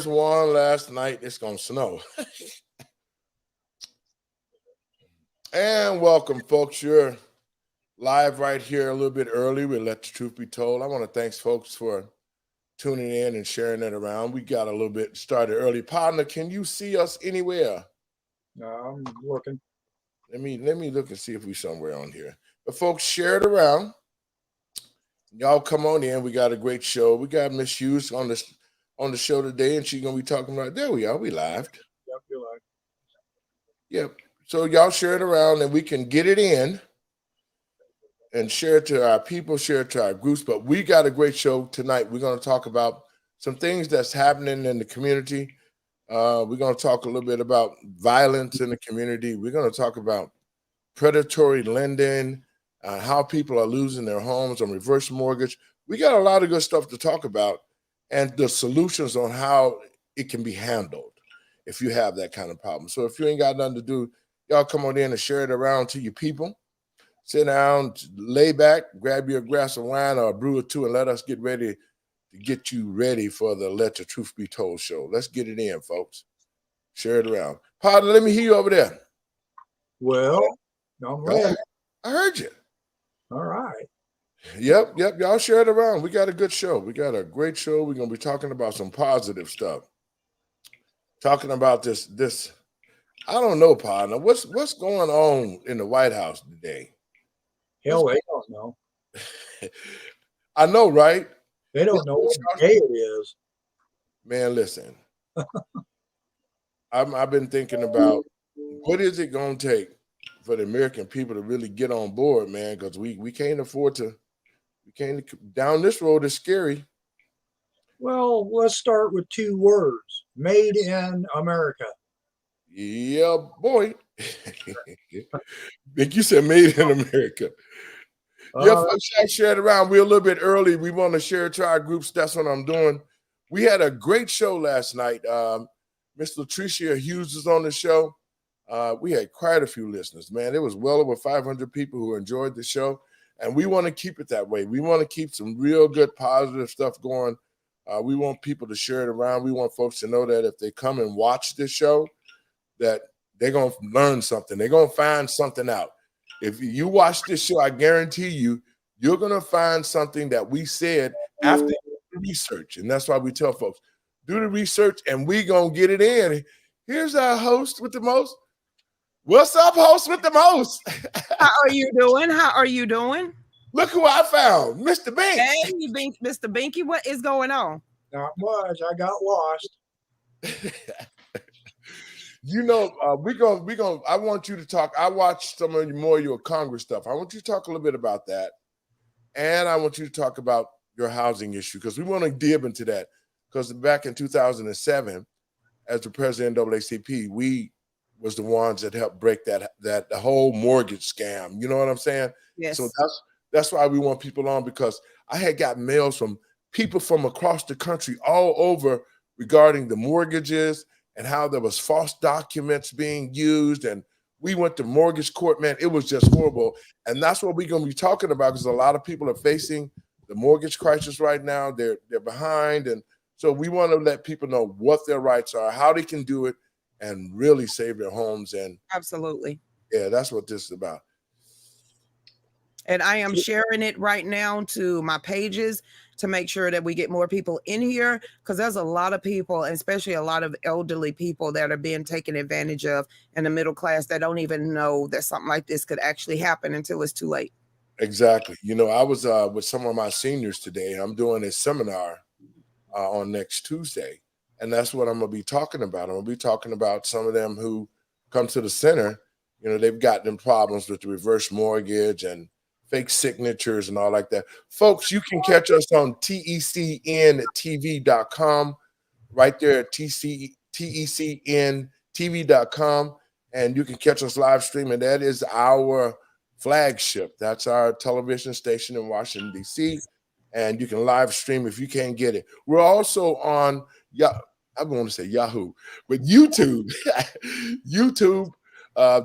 One last night. It's gonna snow. And welcome, folks. You're live right here a little bit early. We let the truth be told. I want to thank folks for tuning in and sharing it around. We got a little bit started early. Partner, can you see us anywhere? I'm looking. Let me look and see if we somewhere on here. But folks, share it around. Y'all come on in. We got a great show. We got Miss Hughes on the show today, and she's gonna be talking about. There we are. We live. Yep, you're like, Yep. So y'all share it around, and we can get it in and share it to our people, share it to our groups. But we got a great show tonight. We're going to talk about some things that's happening in the community. We're going to talk a little bit about violence in the community. We're going to talk about predatory lending, how people are losing their homes on reverse mortgage. We got a lot of good stuff to talk about and the solutions on how it can be handled if you have that kind of problem. So if you ain't got nothing to do, y'all come on in and share it around to your people. Sit down, lay back, grab your glass of wine or a brew or two, and let us get ready to get you ready for the Let the Truth Be Told show. Let's get it in, folks. Share it around. Partner, let me hear you over there. well, I'm ready. I heard you. All right. Yep. Y'all share it around. We got a good show. We got a great show. We're gonna be talking about some positive stuff. Talking about this. I don't know, partner. What's going on in the White House today? Hell, they don't know. I know, right? They don't know what day it is. Man, listen. I've been thinking about what is it going to take for the American people to really get on board, man, because we can't afford to. We can't down this road is scary. Well, let's start with two words: made in America. Yeah, boy. Think you said made in America. Yeah, folks, I shared around. We're a little bit early. We want to share it to our groups. That's what I'm doing. We had a great show last night. Miss Latricia Hughes was on the show. We had quite a few listeners, man. There was well over 500 people who enjoyed the show, and we want to keep it that way. We want to keep some real good, positive stuff going. We want people to share it around. We want folks to know that if they come and watch this show, that they're going to learn something. They're going to find something out. If you watch this show, I guarantee you're going to find something that we said after you do the research. And that's why we tell folks, do the research and we going to get it in. Here's our host with the most. What's up, host with the most? How are you doing? How are you doing? Look who I found, Mr. Binks. Hey, Mr. Binky, what is going on? Not much. I got lost. You know, we gonna. I want you to talk. I watched some of more of your Congress stuff. I want you to talk a little bit about that, and I want you to talk about your housing issue because we want to dib into that. Because back in 2007, as the president of NAACP, we was the ones that helped break that the whole mortgage scam. You know what I'm saying? Yes. So that's why we want people on because I had got mails from people from across the country all over regarding the mortgages and how there was false documents being used. And we went to mortgage court, man. It was just horrible. And that's what we're going to be talking about because a lot of people are facing the mortgage crisis right now. They're behind. And so we want to let people know what their rights are, how they can do it, and really save their homes. And absolutely. Yeah, that's what this is about. And I am sharing it right now to my pages to make sure that we get more people in here because there's a lot of people, especially a lot of elderly people that are being taken advantage of in the middle class that don't even know that something like this could actually happen until it's too late. Exactly. You know, I was with some of my seniors today. I'm doing a seminar on next Tuesday, and that's what I'm going to be talking about. I'm going to be talking about some of them who come to the center. You know, they've got them problems with the reverse mortgage and fake signatures and all like that. Folks, you can catch us on TECNTV.com, right there at TECNTV.com, and you can catch us live streaming. That is our flagship. That's our television station in Washington, D.C., and you can live stream if you can't get it. We're also on, I want to say Yahoo, but YouTube. YouTube,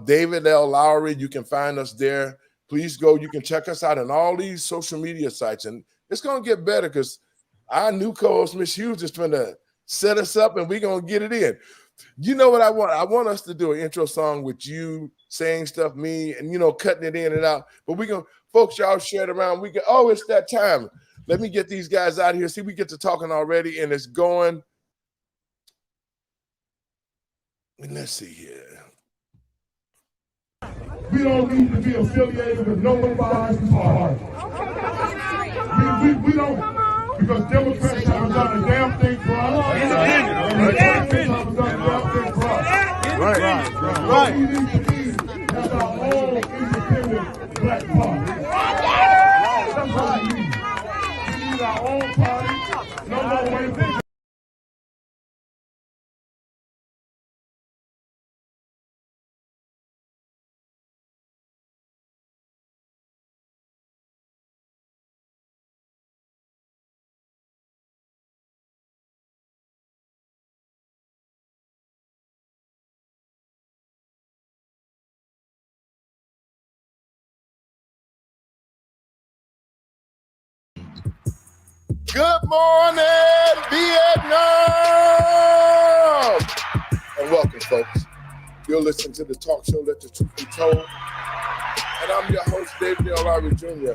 David L. Lowry, you can find us there. Please go. You can check us out on all these social media sites. And it's going to get better because our new co-host, Miss Hughes, is going to set us up, and we're going to get it in. You know what I want? I want us to do an intro song with you saying stuff, me, and, cutting it in and out. But we're going to, folks, y'all share it around. It's that time. Let me get these guys out of here. See, we get to talking already, and it's going. Let's see here. We don't need to be affiliated with nobody's party. We don't, because Democrats haven't done a damn thing for us. And the Republicans haven't done a damn thing for us. Right. We need to be as our own independent black party. That's what we need. We need our own party. No more waiting. Good morning, Vietnam! And welcome, folks. You're listening to the talk show, Let the Truth Be Told. And I'm your host, David L. Lowry Jr.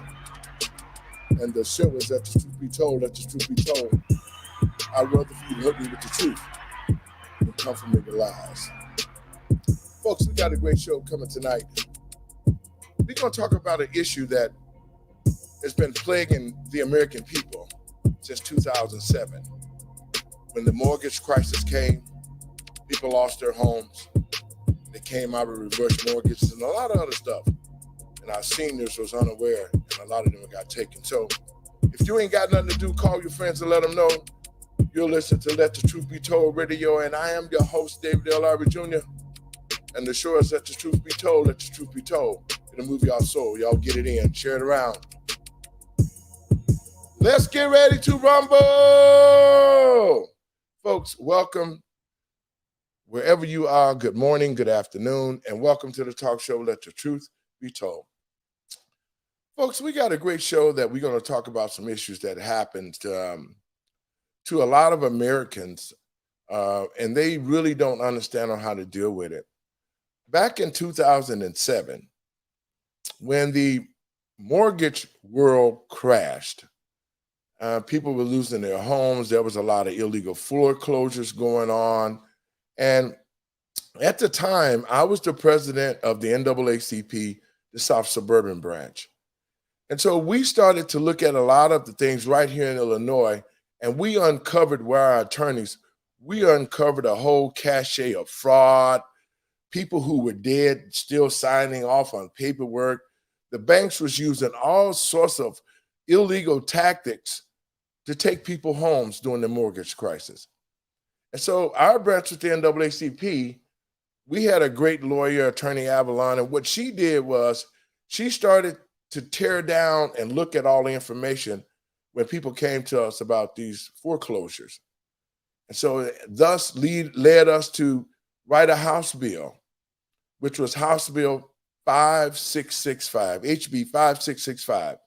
And the show is Let the Truth Be Told, Let the Truth Be Told. I'd rather for you to hurt me with the truth than come from me with lies. Folks, we got a great show coming tonight. We're going to talk about an issue that has been plaguing the American people since 2007. When the mortgage crisis came, people lost their homes. They came out with reverse mortgages and a lot of other stuff. And our seniors was unaware, and a lot of them got taken. So if you ain't got nothing to do, call your friends and let them know. You'll listen to Let the Truth Be Told Radio, and I am your host, David L. Lowry Jr. And the show is Let the Truth Be Told, Let the Truth Be Told. It'll move y'all soul. Y'all get it in, share it around. Let's get ready to rumble. Folks, welcome wherever you are. Good morning, good afternoon, and welcome to the talk show, Let the Truth Be Told. Folks, we got a great show that we're going to talk about some issues that happened to a lot of Americans, and they really don't understand on how to deal with it. Back in 2007, when the mortgage world crashed, people were losing their homes. There was a lot of illegal foreclosures going on. And at the time, I was the president of the NAACP, the South Suburban branch. And so we started to look at a lot of the things right here in Illinois, and we uncovered where our attorneys, we uncovered a whole cachet of fraud, people who were dead still signing off on paperwork. The banks was using all sorts of illegal tactics to take people homes during the mortgage crisis. And so our branch with the NAACP, we had a great lawyer, Attorney Avalon, and what she did was she started to tear down and look at all the information when people came to us about these foreclosures. And so thus led us to write a House bill, which was House Bill 5665, HB 5665.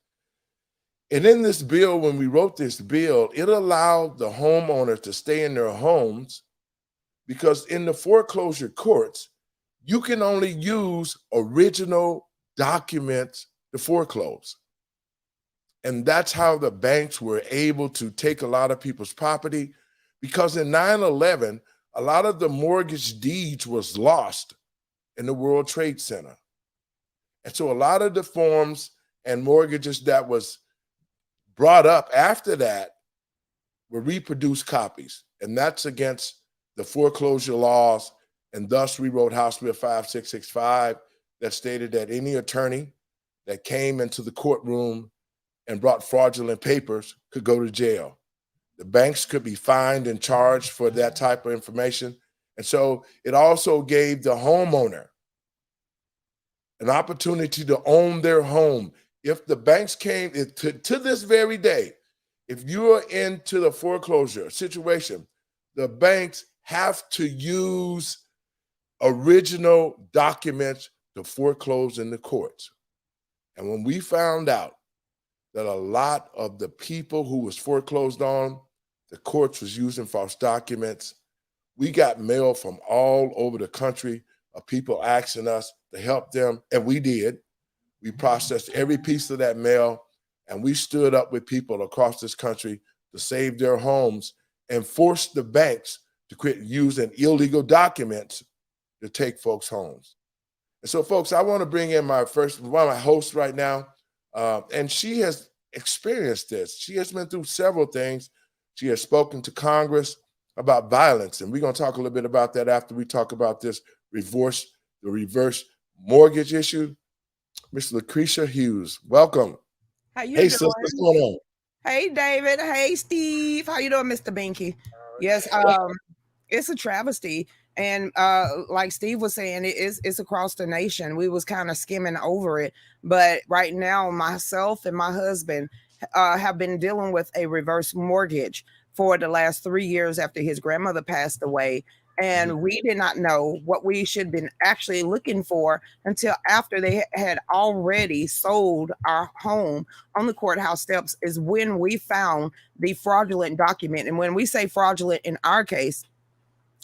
And in this bill, when we wrote this bill, it allowed the homeowner to stay in their homes because in the foreclosure courts, you can only use original documents to foreclose. And that's how the banks were able to take a lot of people's property, because in 9/11, a lot of the mortgage deeds was lost in the World Trade Center. And so a lot of the forms and mortgages that was brought up after that were reproduced copies, and that's against the foreclosure laws. And thus we wrote House Bill 5665 that stated that any attorney that came into the courtroom and brought fraudulent papers could go to jail. The banks could be fined and charged for that type of information. And so it also gave the homeowner an opportunity to own their home. If the banks came to this very day, if you are into the foreclosure situation, the banks have to use original documents to foreclose in the courts. And when we found out that a lot of the people who was foreclosed on The courts was using false documents. We got mail from all over the country of people asking us to help them, and we did. We processed every piece of that mail, and we stood up with people across this country to save their homes and forced the banks to quit using illegal documents to take folks' homes. And so, folks, I want to bring in one of my hosts right now, and she has experienced this. She has been through several things. She has spoken to Congress about violence, and we're going to talk a little bit about that after we talk about this reverse mortgage issue. Miss Lucretia Hughes, welcome. How you Hey, doing? sis, what's going on? Hey, David. Hey, Steve. How you doing, Mr. Binky? Yes, it's a travesty. And like Steve was saying, it's across the nation. We was kind of skimming over it. But right now, myself and my husband have been dealing with a reverse mortgage for the last 3 years after his grandmother passed away. And we did not know what we should have been actually looking for until after they had already sold our home on the courthouse steps is when we found the fraudulent document. And when we say fraudulent in our case,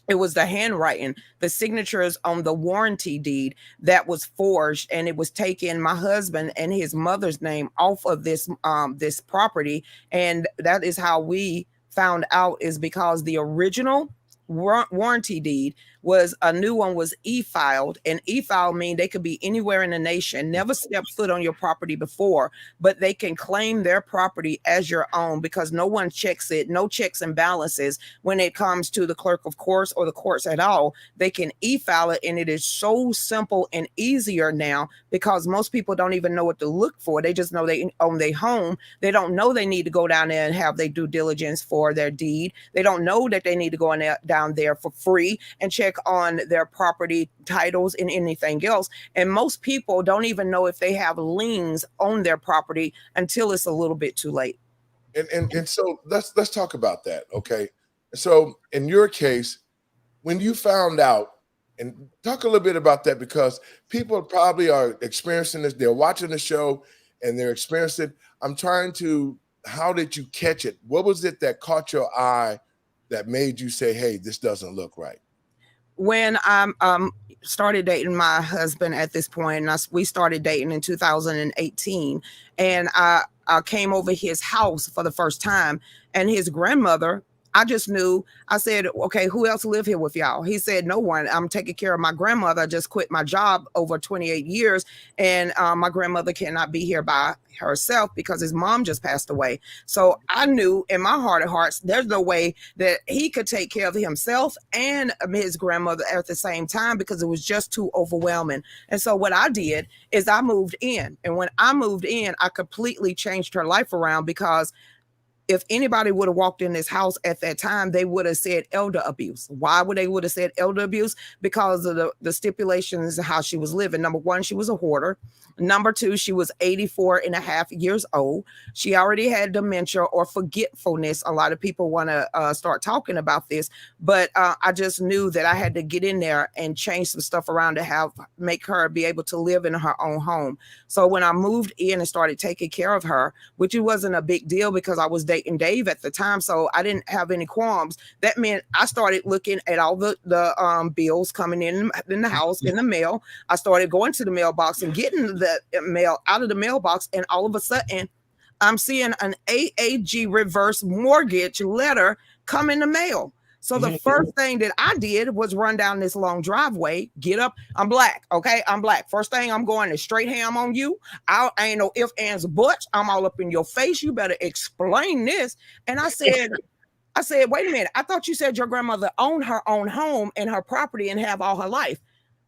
it was the handwriting, the signatures on the warranty deed that was forged, and it was taking my husband and his mother's name off of this property. And that is how we found out, is because the original warranty deed was a new one was e-filed, and e-file mean they could be anywhere in the nation, never stepped foot on your property before, but they can claim their property as your own because no one checks it, no checks and balances when it comes to the clerk of courts or the courts at all. They can e-file it, and it is so simple and easier now because most people don't even know what to look for. They just know they own their home. They don't know they need to go down there and have their due diligence for their deed. They don't know that they need to go down there for free and check on their property titles and anything else. And most people don't even know if they have liens on their property until it's a little bit too late. And so let's talk about that, okay? So in your case, when you found out, and talk a little bit about that, because people probably are experiencing this, they're watching the show and they're experiencing. How did you catch it? What was it that caught your eye that made you say, hey, this doesn't look right? When I started dating my husband at this point, and we started dating in 2018, and I came over his house for the first time, and his grandmother, I just knew. I said, okay, who else live here with y'all? He said, no one. I'm taking care of my grandmother. I just quit my job over 28 years, and my grandmother cannot be here by herself because his mom just passed away. So I knew in my heart of hearts, there's no way that he could take care of himself and his grandmother at the same time because it was just too overwhelming. And so what I did is I moved in. And when I moved in, I completely changed her life around, because if anybody would have walked in this house at that time, they would have said elder abuse. Why would they would have said elder abuse? Because of the stipulations of how she was living. Number one, she was a hoarder. Number two, she was 84 and a half years old. She already had dementia or forgetfulness. A lot of people want to start talking about this, but I just knew that I had to get in there and change some stuff around to make her be able to live in her own home. So when I moved in and started taking care of her, which it wasn't a big deal because I was dating Dave at the time, so I didn't have any qualms. That meant I started looking at all the bills coming in the house, in the mail. I started going to the mailbox and getting the mail out of the mailbox, and all of a sudden I'm seeing an AAG reverse mortgage letter come in the mail. So the first thing that I did was run down this long driveway, get up. I'm black. Okay. I'm black. First thing I'm going is straight ham on you. I ain't no ifs, ands, buts. I'm all up in your face. You better explain this. And I said, wait a minute. I thought you said your grandmother owned her own home and her property and have all her life.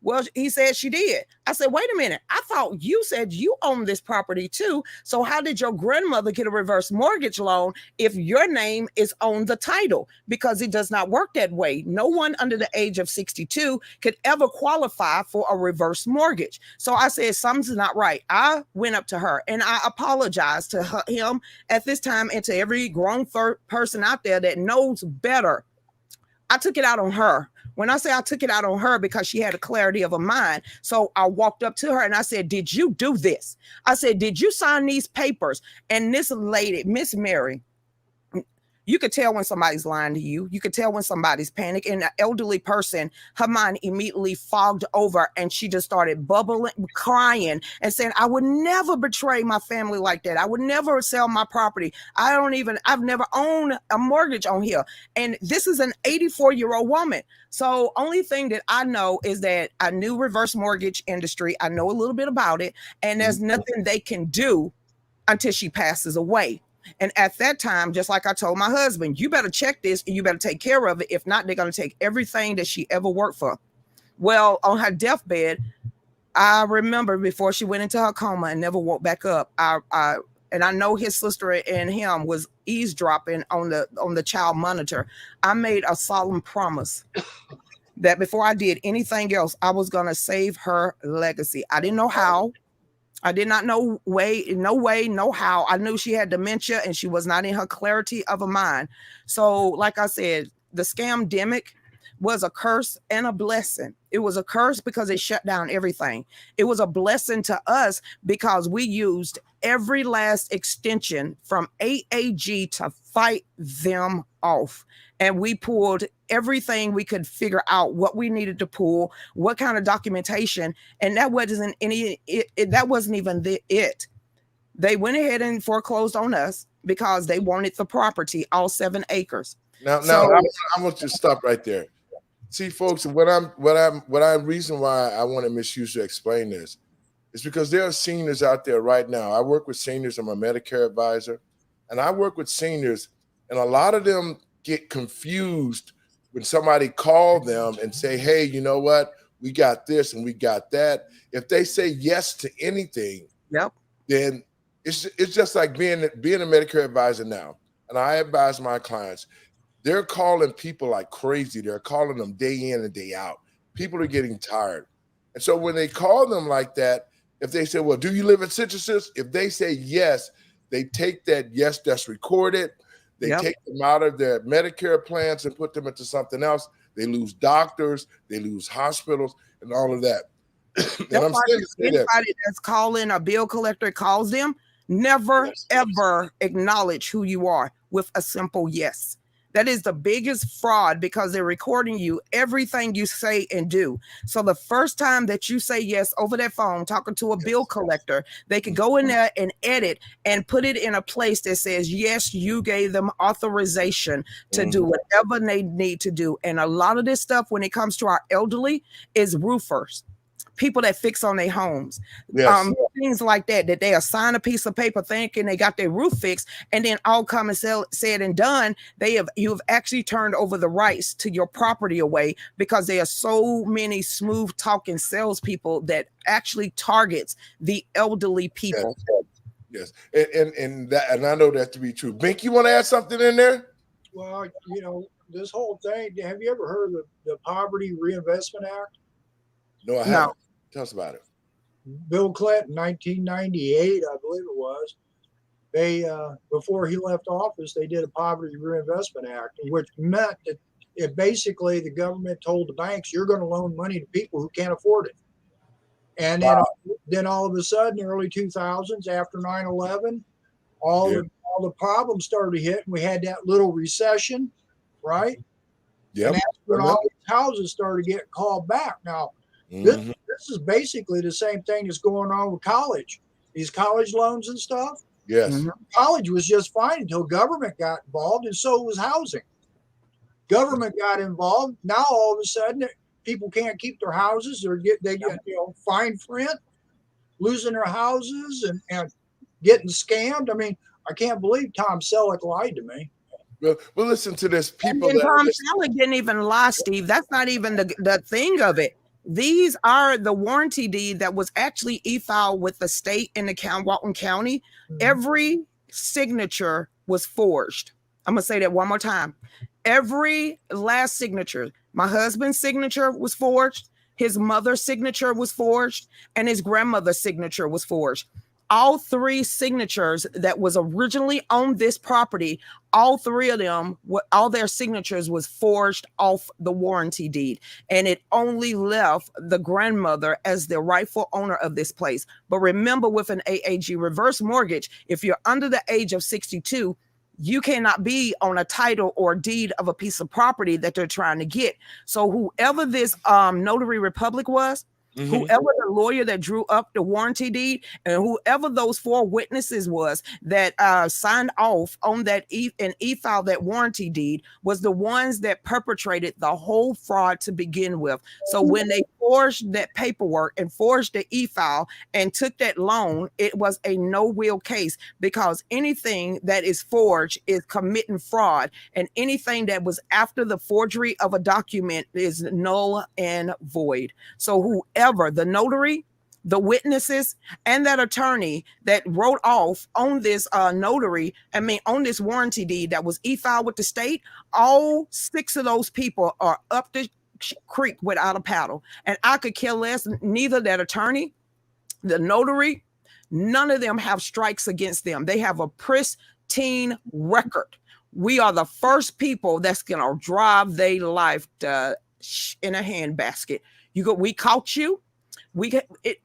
Well, he said she did. I said, wait a minute. I thought you said you own this property too. So how did your grandmother get a reverse mortgage loan if your name is on the title? Because it does not work that way. No one under the age of 62 could ever qualify for a reverse mortgage. So I said, something's not right. I went up to her and I apologized to him at this time and to every grown person out there that knows better. I took it out on her. When I say I took it out on her, because she had a clarity of a mind. So I walked up to her and I said, did you do this? I said, did you sign these papers? And this lady, Miss Mary, You could tell when somebody's lying to you. You could tell when somebody's panicked. And an elderly person, her mind immediately fogged over and she just started bubbling, crying and saying, I would never betray my family like that. I would never sell my property. I've never owned a mortgage on here. And this is an 84-year-old woman. So only thing that I know is that I knew reverse mortgage industry. I know a little bit about it, and there's nothing they can do until she passes away. And at that time, just like I told my husband, you better check this and you better take care of it. If not, they're going to take everything that she ever worked for. Well, on her deathbed, I remember before she went into her coma and never woke back up, and I know his sister and him was eavesdropping on the child monitor. I made a solemn promise that before I did anything else, I was going to save her legacy. I didn't know how. I did not know no how. I knew she had dementia and she was not in her clarity of a mind. So like I said, the scamdemic was a curse and a blessing. It was a curse because it shut down everything. It was a blessing to us because we used every last extension from AAG to fight them off. And we pulled everything we could figure out what we needed to pull, what kind of documentation. And that wasn't that wasn't even it. They went ahead and foreclosed on us because they wanted the property, all 7 acres. Now, I want you to stop right there. See, folks, reason why I wanted Miss Hughes to explain this is because there are seniors out there right now. I work with seniors. I'm a Medicare advisor, and I work with seniors, and a lot of them get confused when somebody call them and say, hey, you know what? We got this and we got that. If they say yes to anything, then it's just like being a Medicare advisor now. And I advise my clients, they're calling people like crazy. They're calling them day in and day out. People are getting tired. And so when they call them like that, if they say, well, do you live in Citrus? If they say yes, they take that yes that's recorded. They take them out of their Medicare plans and put them into something else. They lose doctors, they lose hospitals, and all of that. And I'm saying anybody that's calling a bill collector calls them, never ever acknowledge who you are with a simple yes. That is the biggest fraud because they're recording you, everything you say and do. So the first time that you say yes over that phone, talking to a bill collector, they can go in there and edit and put it in a place that says, yes, you gave them authorization to do whatever they need to do. And a lot of this stuff, when it comes to our elderly, is roofers. People that fix on their homes, things like that they assign a piece of paper thinking they got their roof fixed, and then all come and said and done, you have actually turned over the rights to your property away because there are so many smooth talking salespeople that actually targets the elderly people. Yes. And I know that to be true. Bink, you want to add something in there? Well, this whole thing, have you ever heard of the Poverty Reinvestment Act? No, I haven't. Tell us about it. Bill Clinton, 1998, I believe it was. They before he left office, they did a Poverty Reinvestment Act, which meant that basically the government told the banks, "You're going to loan money to people who can't afford it." And then all of a sudden, early 2000s, after 9/11, all the problems started to hit, and we had that little recession, right? Yeah. And that's when all these houses started getting called back. Now, this is basically the same thing that's going on with college. These college loans and stuff. Yes. College was just fine until government got involved, and so was housing. Government got involved. Now all of a sudden, people can't keep their houses, or they get fine print, losing their houses and getting scammed. I mean, I can't believe Tom Selleck lied to me. Well, listen to this. People. And Tom Selleck didn't even lie, Steve. That's not even the thing of it. These are the warranty deed that was actually e-filed with the state and the Walton County. Every signature was forged. I'm going to say that one more time. Every last signature. My husband's signature was forged. His mother's signature was forged. And his grandmother's signature was forged. All 3 signatures that was originally on this property, all 3 of them, all their signatures was forged off the warranty deed. And it only left the grandmother as the rightful owner of this place. But remember, with an AAG reverse mortgage, if you're under the age of 62, you cannot be on a title or deed of a piece of property that they're trying to get. So whoever this notary republic was, whoever the lawyer that drew up the warranty deed, and whoever those 4 witnesses was that signed off on that e-file that warranty deed, was the ones that perpetrated the whole fraud to begin with. So when they forged that paperwork and forged the e-file and took that loan, it was a no-will case, because anything that is forged is committing fraud, and anything that was after the forgery of a document is null and void. So whoever, the notary, the witnesses, and that attorney that wrote off on this on this warranty deed that was e-filed with the state, all 6 of those people are up the creek without a paddle. And I could care less. Neither that attorney, the notary, none of them have strikes against them. They have a pristine record. We are the first people that's gonna drive their life in a handbasket. We caught you.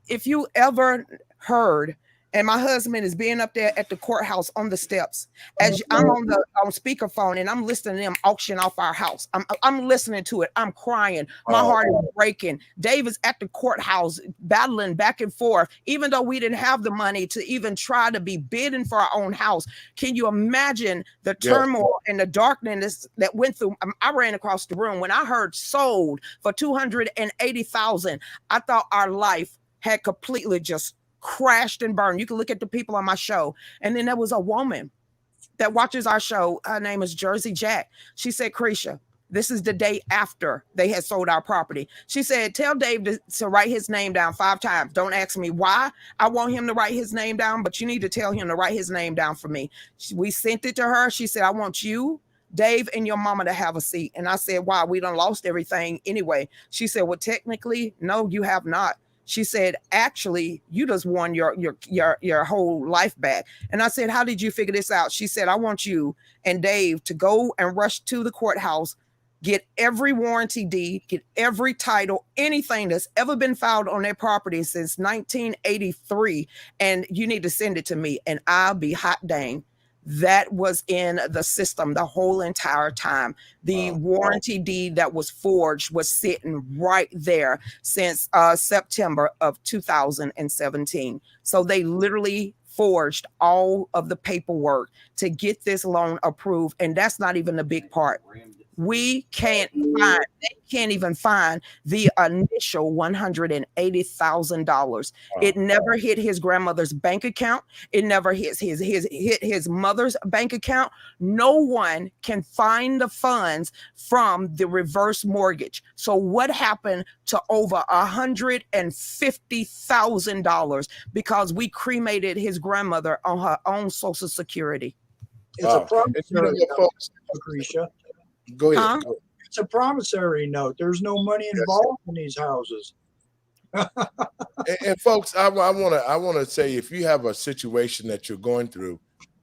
If you ever heard, and my husband is being up there at the courthouse on the steps, as I'm on speakerphone and I'm listening to them auction off our house. I'm listening to it. I'm crying. My heart is breaking. Dave is at the courthouse battling back and forth, even though we didn't have the money to even try to be bidding for our own house. Can you imagine the turmoil and the darkness that went through? I ran across the room when I heard sold for $280,000. I thought our life had completely just crashed and burned. You can look at the people on my show. And then there was a woman that watches our show. Her name is Jersey Jack. She said, Krisha, this is the day after they had sold our property. She said, tell Dave to write his name down 5 times. Don't ask me why I want him to write his name down, but you need to tell him to write his name down for me. We sent it to her. She said, I want you, Dave, and your mama to have a seat. And I said, why? We done lost everything anyway. She said, well, technically, no, you have not. She said, actually, you just won your whole life back. And I said, how did you figure this out? She said, I want you and Dave to go and rush to the courthouse, get every warranty deed, get every title, anything that's ever been filed on their property since 1983. And you need to send it to me, and I'll be hot dang. That was in the system the whole entire time. The warranty deed that was forged was sitting right there since September of 2017. So they literally forged all of the paperwork to get this loan approved. And that's not even the big part. They can't even find the initial $180,000. It never hit his grandmother's bank account. It never hit his mother's bank account. No one can find the funds from the reverse mortgage. So what happened to over $150,000 because we cremated his grandmother on her own Social Security? It's a promissory note, Krisha. Go ahead. Go ahead. It's a promissory note. There's no money involved in these houses. and folks, I want to say, if you have a situation that you're going through,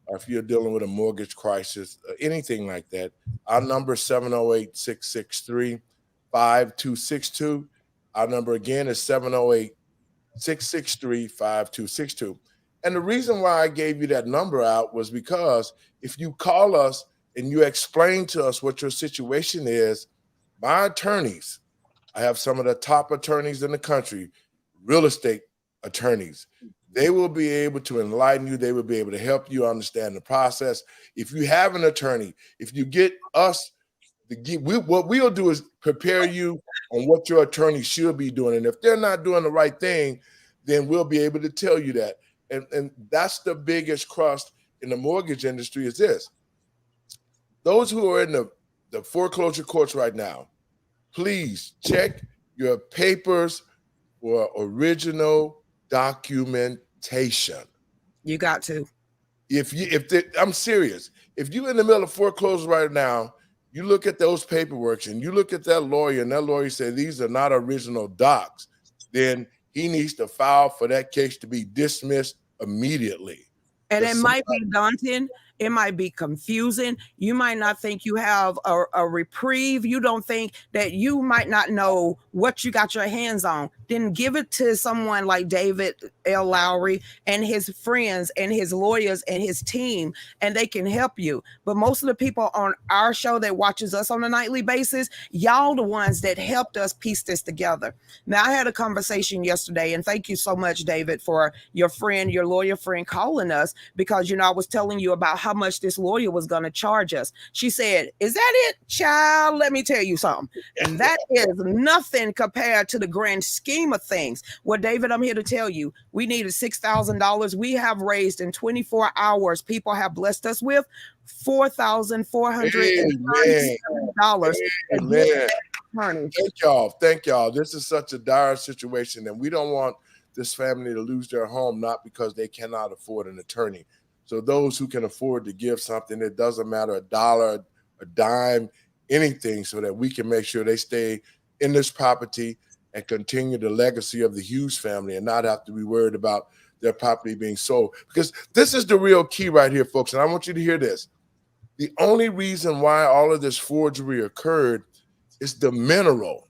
or if you're dealing with a mortgage crisis, anything like that, our number is 708-663-5262. Our number again is 708-663-5262. And the reason why I gave you that number out was because if you call us and you explain to us what your situation is, my attorneys, I have some of the top attorneys in the country, real estate attorneys, they will be able to enlighten you. They will be able to help you understand the process. If you have an attorney, if you get us, what we'll do is prepare you on what your attorney should be doing. And if they're not doing the right thing, then we'll be able to tell you that. And that's the biggest crust in the mortgage industry is this. Those who are in the foreclosure courts right now, please check your papers for original documentation. You got to. I'm serious. If you're in the middle of foreclosure right now, you look at those paperwork and you look at that lawyer, and that lawyer said these are not original docs, then he needs to file for that case to be dismissed immediately. And it might be daunting. It might be confusing. You might not think you have a reprieve. You don't think that you might not know what you got your hands on. Then give it to someone like David L. Lowry and his friends and his lawyers and his team, and they can help you. But most of the people on our show that watches us on a nightly basis, y'all the ones that helped us piece this together. Now, I had a conversation yesterday, and thank you so much, David, for your friend, your lawyer friend calling us, because, I was telling you about how much this lawyer was going to charge us. She said, "Is that it, child? Let me tell you something. And that is nothing compared to the grand scheme of things." Well, David, I'm here to tell you, we needed $6,000. We have raised in 24 hours, people have blessed us with $4,437. Amen. Thank y'all. This is such a dire situation, and we don't want this family to lose their home, not because they cannot afford an attorney. So those who can afford to give something, it doesn't matter, a dollar, a dime, anything, so that we can make sure they stay in this property and continue the legacy of the Hughes family and not have to be worried about their property being sold. Because this is the real key right here, folks, and I want you to hear this. The only reason why all of this forgery occurred is the mineral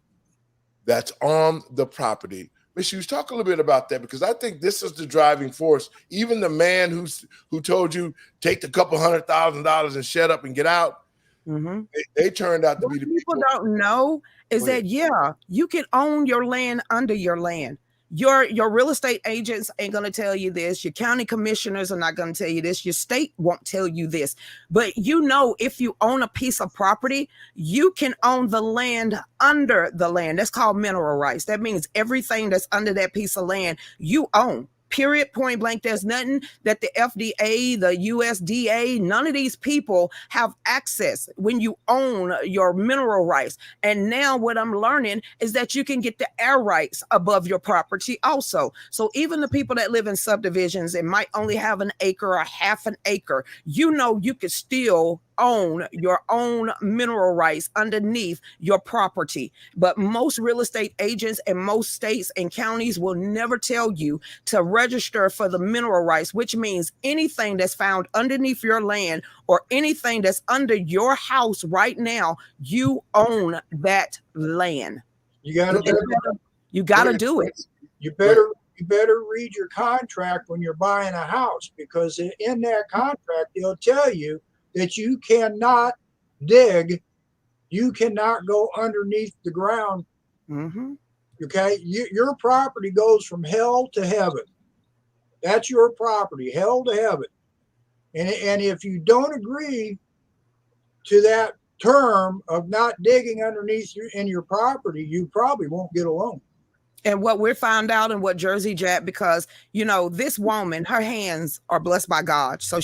that's on the property. Ms. Hughes, talk a little bit about that, because I think this is the driving force. Even the man who told you take the couple $100,000 and shut up and get out, they turned out to be the people don't know is that, you can own your land under your land. Your real estate agents ain't going to tell you this. Your county commissioners are not going to tell you this. Your state won't tell you this. But if you own a piece of property, you can own the land under the land. That's called mineral rights. That means everything that's under that piece of land, you own. Period, point blank. There's nothing that the FDA, the USDA, none of these people have access when you own your mineral rights. And now what I'm learning is that you can get the air rights above your property also. So even the people that live in subdivisions and might only have an acre or half an acre, you could still own your own mineral rights underneath your property. But most real estate agents in most states and counties will never tell you to register for the mineral rights, which means anything that's found underneath your land or anything that's under your house right now, you own that land. You got to do it. You better read your contract when you're buying a house, because in that contract they'll tell you that you cannot dig, you cannot go underneath the ground. Okay, your property goes from hell to heaven. That's your property, hell to heaven. And if you don't agree to that term of not digging underneath your property, you probably won't get a loan. And what we found out and what Jersey Jack, because this woman, her hands are blessed by God. So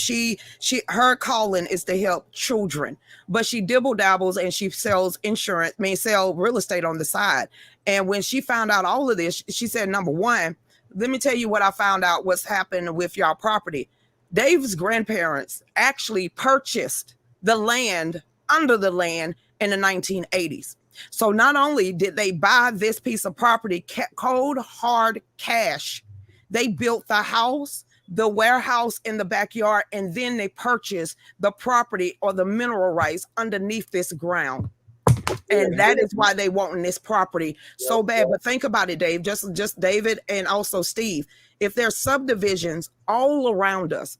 her calling is to help children, but she dibble dabbles and she sells sell real estate on the side. And when she found out all of this, she said, number one, let me tell you what I found out what's happened with y'all property. Dave's grandparents actually purchased the land under the land in the 1980s. So not only did they buy this piece of property cold hard cash, they built the house, the warehouse in the backyard, and then they purchased the property or the mineral rights underneath this ground. And that is why they want this property so bad. But think about it, Dave, just David and also Steve. If there's subdivisions all around us,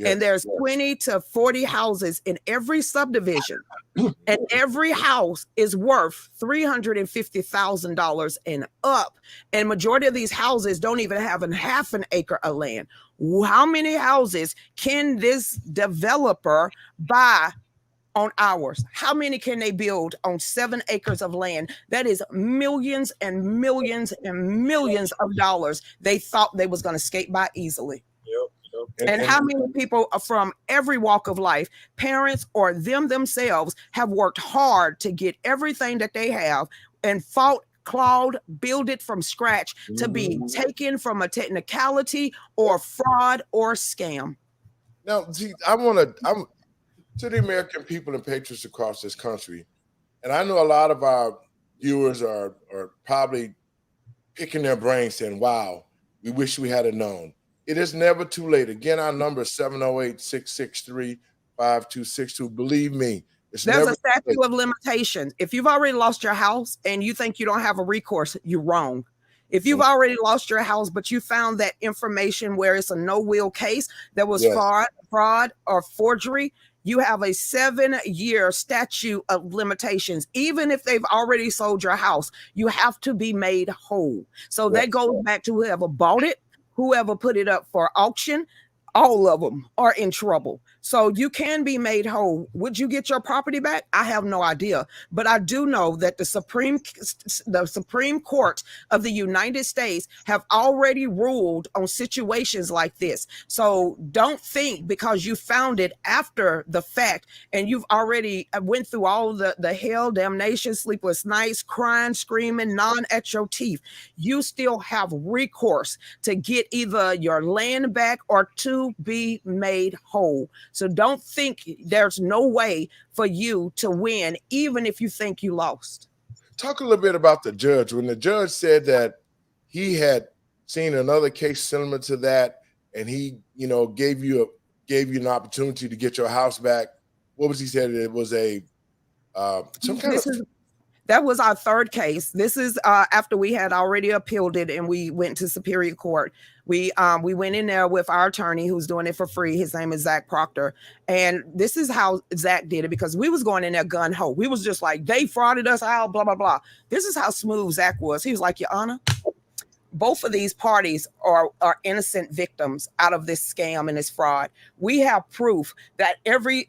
and there's 20 to 40 houses in every subdivision, and every house is worth $350,000 and up. And majority of these houses don't even have half an acre of land. How many houses can this developer buy on ours? How many can they build on 7 acres of land? That is millions and millions and millions of dollars they thought they was going to skate by easily. And how many people from every walk of life, parents or themselves, have worked hard to get everything that they have and fought, clawed, build it from scratch to be taken from a technicality or fraud or scam. Now, see, I'm to the American people and patriots across this country, and I know a lot of our viewers are probably picking their brains saying, wow, we wish we had known. It is never too late. Again, our number is 708-663-3733. 5262. Believe me, it's There's never a statute of limitations. If you've already lost your house and you think you don't have a recourse, you're wrong. If you've already lost your house, but you found that information where it's a no-will case that was fraud or forgery, you have a 7-year statute of limitations. Even if they've already sold your house, you have to be made whole. So that goes back to whoever bought it, whoever put it up for auction. All of them are in trouble. So you can be made whole. Would you get your property back? I have no idea. But I do know that the Supreme Court of the United States have already ruled on situations like this. So don't think because you found it after the fact and you've already went through all the hell, damnation, sleepless nights, crying, screaming, gnawing at your teeth. You still have recourse to get either your land back or to be made whole. So don't think there's no way for you to win, even if you think you lost. Talk a little bit about the judge. When the judge said that he had seen another case similar to that, and he, gave you an opportunity to get your house back. What was he said? It was a some kind of. That was our third case. This is after we had already appealed it and we went to Superior Court. We went in there with our attorney who's doing it for free. His name is Zach Proctor. And this is how Zach did it because we was going in there gun ho. We was just like, they frauded us out, blah, blah, blah. This is how smooth Zach was. He was like, Your Honor, both of these parties are innocent victims out of this scam and this fraud. We have proof that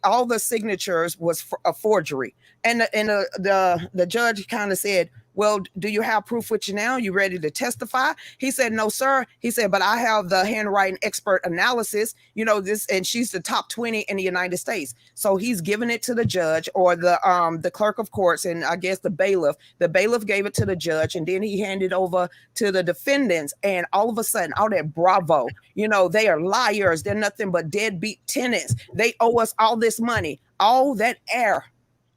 all the signatures was a forgery. And the judge kind of said, well, do you have proof with you now? You ready to testify? He said, no, sir. He said, but I have the handwriting expert analysis, this, and she's the top 20 in the United States. So he's giving it to the judge or the clerk of courts, and I guess the bailiff. The bailiff gave it to the judge, and then he handed over to the defendants. And all of a sudden, all that bravo, they are liars. They're nothing but deadbeat tenants. They owe us all this money. All that air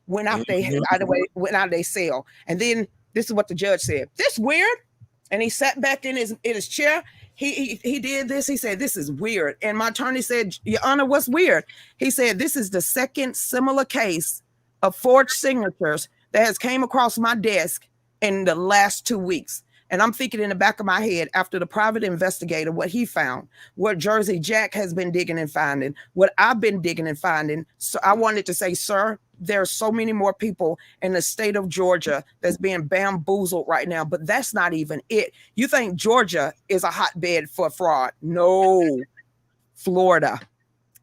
went out they sale. And then this is what the judge said. This weird. And he sat back in his chair. He did this. He said, this is weird. And my attorney said, Your Honor, what's weird? He said, this is the second similar case of forged signatures that has came across my desk in the last 2 weeks. And I'm thinking in the back of my head, after the private investigator, what he found, what Jersey Jack has been digging and finding, what I've been digging and finding. So I wanted to say, sir, there's so many more people in the state of Georgia that's being bamboozled right now, but that's not even it. You think Georgia is a hotbed for fraud? No. Florida.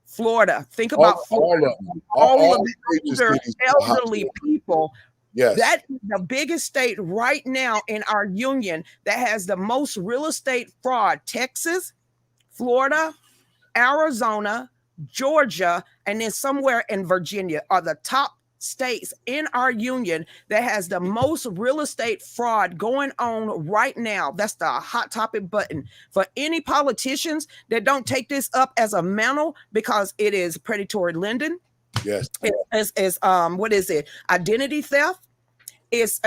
Think about Florida. All of the elderly people. Yes. That is the biggest state right now in our union that has the most real estate fraud. Texas, Florida, Arizona, Georgia, and then somewhere in Virginia are the top states in our union that has the most real estate fraud going on right now. That's the hot topic button for any politicians that don't take this up as a mantle because it is predatory lending. Yes. It's what is it? Identity theft. It's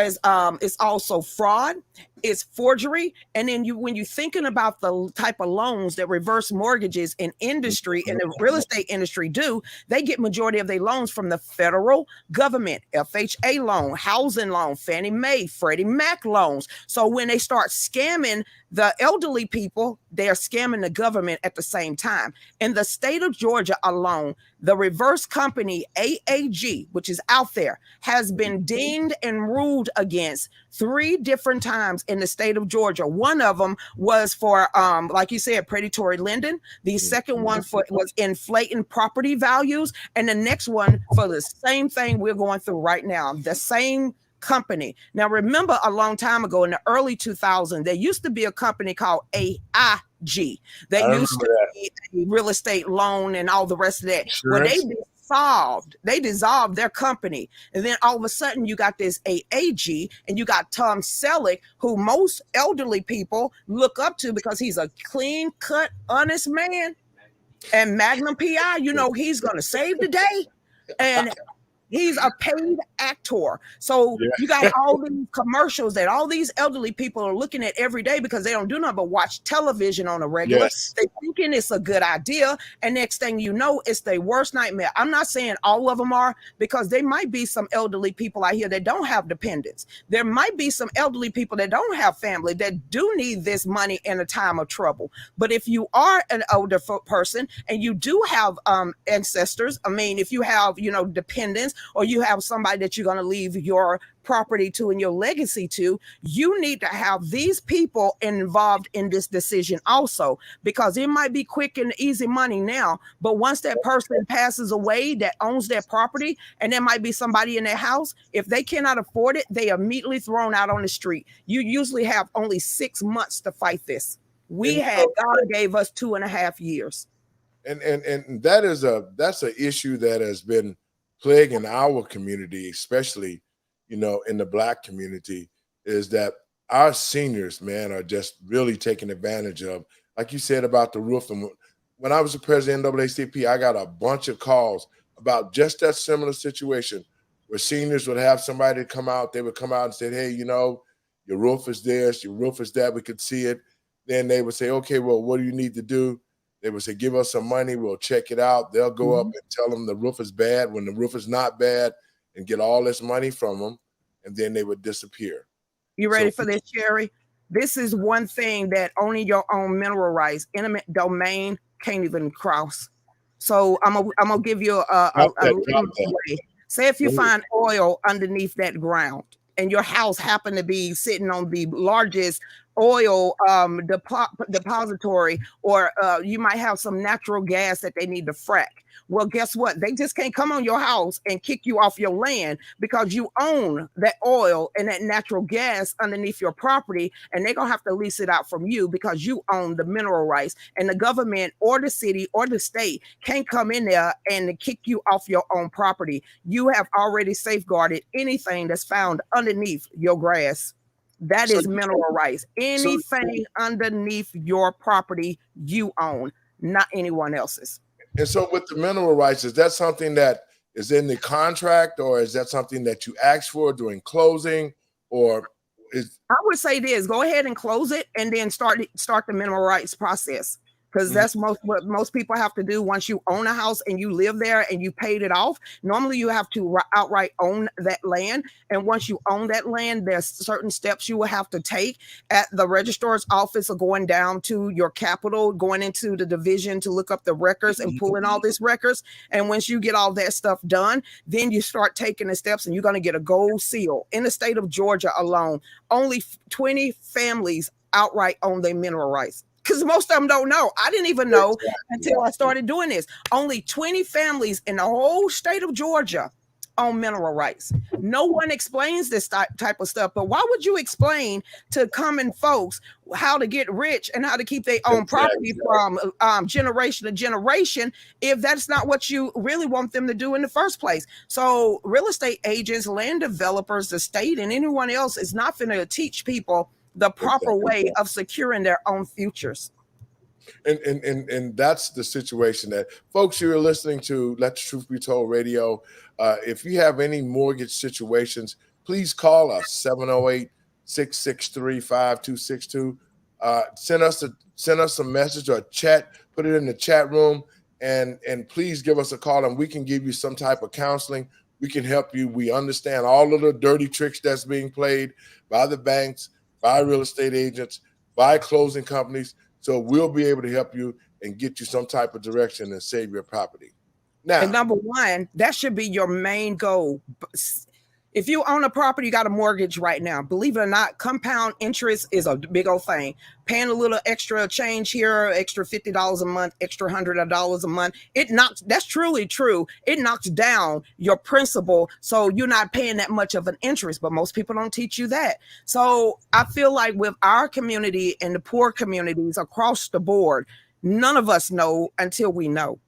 also fraud. It's forgery. And then when you're thinking about the type of loans that reverse mortgages in industry and the real estate industry do, they get majority of their loans from the federal government, FHA loan, housing loan, Fannie Mae, Freddie Mac loans. So when they start scamming the elderly people, they are scamming the government at the same time. In the state of Georgia alone, the reverse company AAG, which is out there, has been dinged and ruled against 3 different times in the state of Georgia. One of them was for, like you said, predatory lending. The second one was inflating property values. And the next one for the same thing we're going through right now, the same company. Now, remember a long time ago in the early 2000s, there used to be a company called AIG that used to be a real estate loan and all the rest of that. Sure. When they dissolved their company. And then all of a sudden you got this AAG and you got Tom Selleck, who most elderly people look up to because he's a clean cut, honest man. And Magnum PI, he's going to save the day. And He's a paid actor. So Yeah. you got all these commercials that all these elderly people are looking at every day because they don't do nothing but watch television on a regular. Yes. They thinking it's a good idea. And next thing you know, it's their worst nightmare. I'm not saying all of them are, because there might be some elderly people out here that don't have dependents. There might be some elderly people that don't have family that do need this money in a time of trouble. But if you are an older person and you do have ancestors, I mean, if you have, dependents, or you have somebody that you're going to leave your property to and your legacy to, you need to have these people involved in this decision also, because it might be quick and easy money now, but once that person passes away that owns their property, and there might be somebody in their house, if they cannot afford it, they are immediately thrown out on the street. You usually have only 6 months to fight this. God gave us 2.5 years. And that's an issue that has been plaguing our community, especially, in the Black community, is that our seniors, man, are just really taking advantage of, like you said about the roof. And when I was the president of NAACP, I got a bunch of calls about just that similar situation where seniors would have somebody come out. They would come out and say, hey, your roof is this, your roof is that, we could see it. Then they would say, okay, well, what do you need to do? They would say, give us some money, we'll check it out. They'll go up and tell them the roof is bad when the roof is not bad, and get all this money from them, and then they would disappear. You ready for this, Sherry? This is one thing that only your own mineral rights, eminent domain, can't even cross. So I'm gonna give you a way. Say if you find oil underneath that ground, and your house happened to be sitting on the largest oil depository, or you might have some natural gas that they need to frack. Well, guess what? They just can't come on your house and kick you off your land, because you own that oil and that natural gas underneath your property, and they're gonna have to lease it out from you because you own the mineral rights. And the government or the city or the state can't come in there and kick you off your own property. You have already safeguarded anything that's found underneath your grass. That is mineral rights. Anything underneath your property you own, not anyone else's. And so with the mineral rights, is that something that is in the contract, or is that something that you asked for during closing, or is? I would say this: go ahead and close it, and then start the mineral rights process. Because that's what most people have to do once you own a house and you live there and you paid it off. Normally you have to outright own that land. And once you own that land, there's certain steps you will have to take at the registrar's office, or going down to your capital, going into the division to look up the records and pulling all these records. And once you get all that stuff done, then you start taking the steps, and you're going to get a gold seal. In the state of Georgia alone, only 20 families outright own their mineral rights. Because most of them don't know. I didn't even know until I started doing this. Only 20 families in the whole state of Georgia own mineral rights. No one explains this type of stuff. But why would you explain to common folks how to get rich and how to keep their own property from generation to generation if that's not what you really want them to do in the first place? So real estate agents, land developers, the state, and anyone else is not going to teach people the proper way of securing their own futures. And that's the situation that folks, you're listening to Let the Truth Be Told Radio. If you have any mortgage situations, please call us 708-663-5262. Send us a message or a chat, put it in the chat room, and please give us a call, and we can give you some type of counseling. We can help you. We understand all of the dirty tricks that's being played by the banks, by real estate agents, by closing companies. So we'll be able to help you and get you some type of direction and save your property. Now, and number one, that should be your main goal. If you own a property, you got a mortgage right now. Believe it or not, compound interest is a big old thing. Paying a little extra change here, extra $50 a month, extra $100 a month. That's truly true. It knocks down your principal. So you're not paying that much of an interest, but most people don't teach you that. So I feel like with our community and the poor communities across the board, none of us know until we know.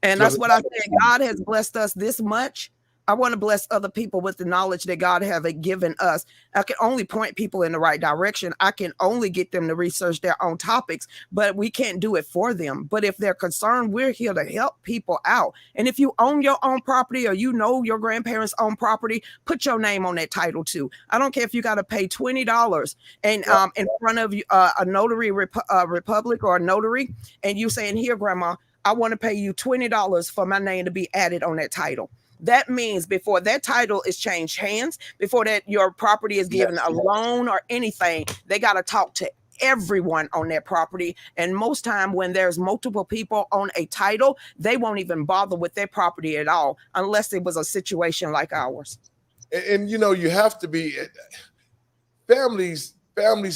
And that's what I said. God has blessed us this much I want to bless other people with the knowledge that God have given us. I can only point people in the right direction. I can only get them to research their own topics, but we can't do it for them. But if they're concerned, we're here to help people out. And if you own your own property or you know your grandparents own property, put your name on that title too. I don't care if you got to pay $20 and in front of a notary republic or a notary, and you saying, here, grandma, I want to pay you $20 for my name to be added on that title. That means before that title is changed hands, before that your property is given a loan or anything, they got to talk to everyone on that property. And most time when there's multiple people on a title, they won't even bother with their property at all, unless it was a situation like ours. And you know, you have to be, families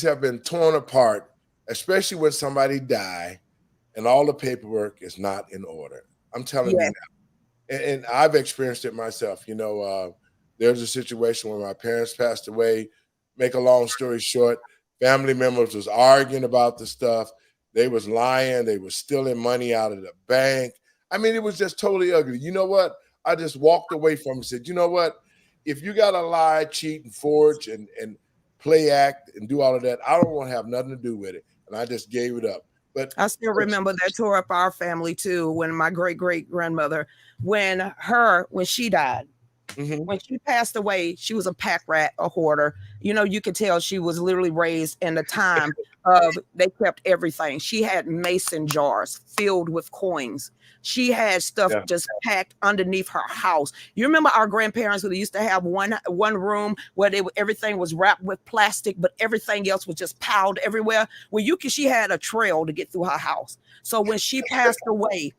have been torn apart, especially when somebody died and all the paperwork is not in order. I'm telling you now. And I've experienced it myself. You know, there's a situation where my parents passed away. Make a long story short, family members was arguing about the stuff. They was lying. They was stealing money out of the bank. I mean, it was just totally ugly. You know what? I just walked away from it and said, you know what? If you got to lie, cheat, and forge and play act and do all of that, I don't want to have nothing to do with it. And I just gave it up. But I still remember that tore up our family too. When my great-great-grandmother, when she died, when she passed away, she was a pack rat, a hoarder. You know, you could tell she was literally raised in the time of they kept everything. She had mason jars filled with coins. She had stuff just packed underneath her house. You remember our grandparents who used to have one room where everything was wrapped with plastic, but everything else was just piled everywhere. Well, she had a trail to get through her house. So when she passed away,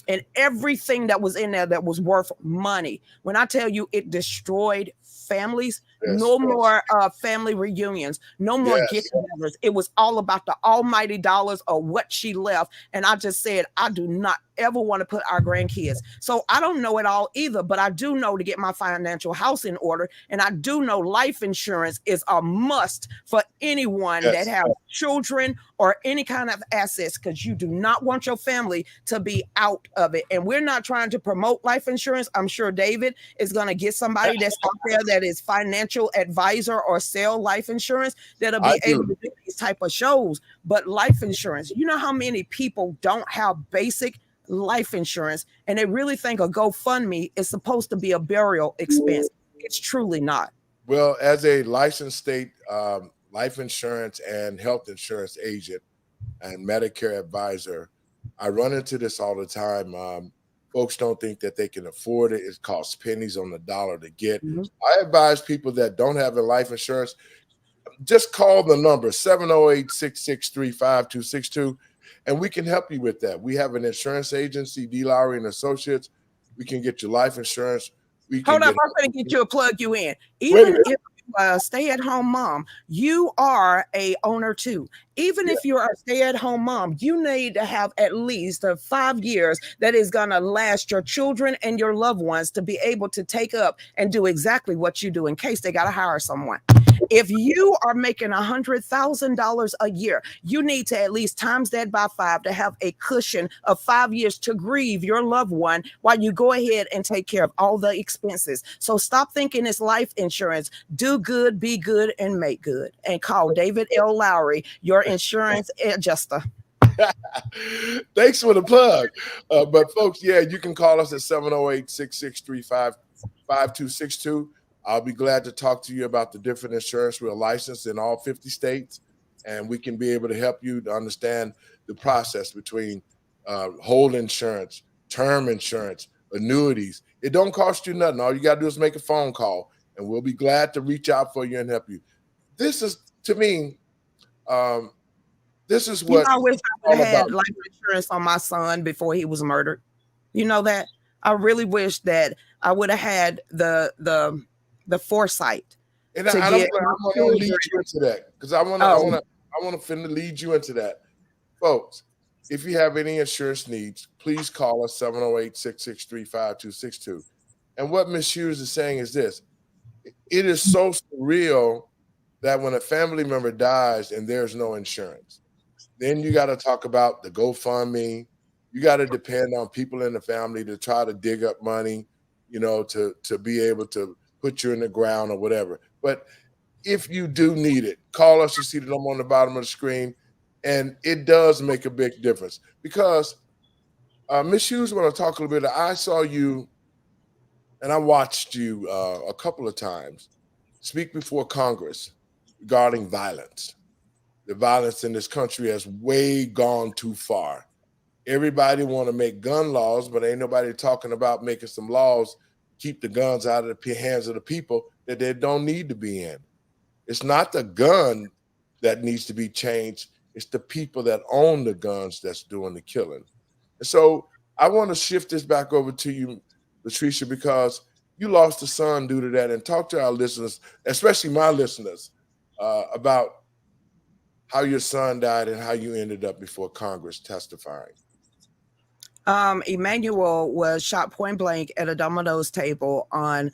and everything that was in there that was worth money, when I tell you it destroyed families, no more family reunions, no more get-togethers. It was all about the almighty dollars or what she left. And I just said, I do not ever want to put our grandkids. So I don't know it all either, but I do know to get my financial house in order. And I do know life insurance is a must for anyone that have children or any kind of assets, because you do not want your family to be out of it. And we're not trying to promote life insurance. I'm sure David is going to get somebody that's out there that is financial advisor or sell life insurance that'll be able to do these type of shows. But life insurance, you know how many people don't have basic life insurance, and they really think a GoFundMe is supposed to be a burial expense. It's truly not. Well, as a licensed state life insurance and health insurance agent and Medicare advisor, I run into this all the time. Folks don't think that they can afford it. It costs pennies on the dollar to get. I advise people that don't have a life insurance, just call the number 708-663-5262. And we can help you with that. We have an insurance agency, D. Lowry and Associates. We can get you life insurance. Hold up, I'm going to get you a plug you in. Even if you're a stay-at-home mom, you are a owner too. Even if you're a stay-at-home mom, you need to have at least 5 years that is going to last your children and your loved ones to be able to take up and do exactly what you do in case they got to hire someone. If you are making $100,000 a year, you need to at least times that by 5 to have a cushion of 5 years to grieve your loved one while you go ahead and take care of all the expenses. So stop thinking it's life insurance. Do good, be good, and make good. And call David L. Lowry, your insurance adjuster. Thanks for the plug. But folks, you can call us at 708-663-5262. I'll be glad to talk to you about the different insurance. We're licensed in all 50 states, and we can be able to help you to understand the process between whole insurance, term insurance, annuities. It don't cost you nothing. All you got to do is make a phone call, and we'll be glad to reach out for you and help you. This is, to me, this is what I wish I would have had life insurance on my son before he was murdered. You know that? I really wish that I would have had the foresight. And I want to lead you into that, because I want to lead you into that. Folks, if you have any insurance needs, please call us 708-663-5262. And what Ms. Hughes is saying is this: it is so surreal that when a family member dies and there's no insurance, then you got to talk about the GoFundMe. You got to depend on people in the family to try to dig up money. to be able to put you in the ground or whatever. But if you do need it, call us. You see the number on the bottom of the screen, and it does make a big difference. Because Ms. Hughes, want to talk a little bit. I saw you, and I watched you a couple of times speak before Congress regarding violence. The violence in this country has way gone too far. Everybody want to make gun laws, but ain't nobody talking about making some laws keep the guns out of the hands of the people that they don't need to be in. It's not the gun that needs to be changed. It's the people that own the guns that's doing the killing. And so I want to shift this back over to you, Latricia, because you lost a son due to that, and talk to our listeners, especially my listeners, about how your son died and how you ended up before Congress testifying. Emmanuel was shot point blank at a Domino's table on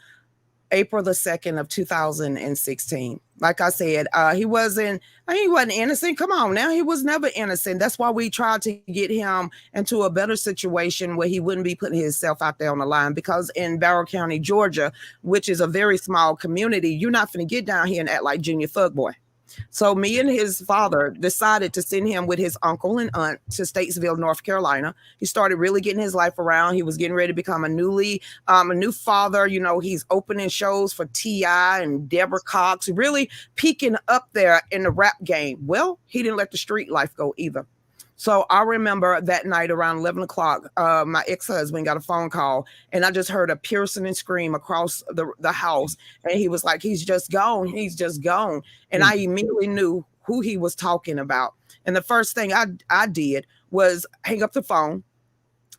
April the 2nd of 2016. Like I said, he wasn't innocent. Come on now. He was never innocent. That's why we tried to get him into a better situation where he wouldn't be putting himself out there on the line, because in Barrow County, Georgia, which is a very small community, you're not going to get down here and act like Junior Thug Boy. So me and his father decided to send him with his uncle and aunt to Statesville, North Carolina. He started really getting his life around. He was getting ready to become a new father. He's opening shows for T.I. and Deborah Cox, really peaking up there in the rap game. Well, he didn't let the street life go either. So I remember that night around 11 o'clock, my ex-husband got a phone call, and I just heard a piercing scream across the house. And he was like, he's just gone. He's just gone. And I immediately knew who he was talking about. And the first thing I did was hang up the phone,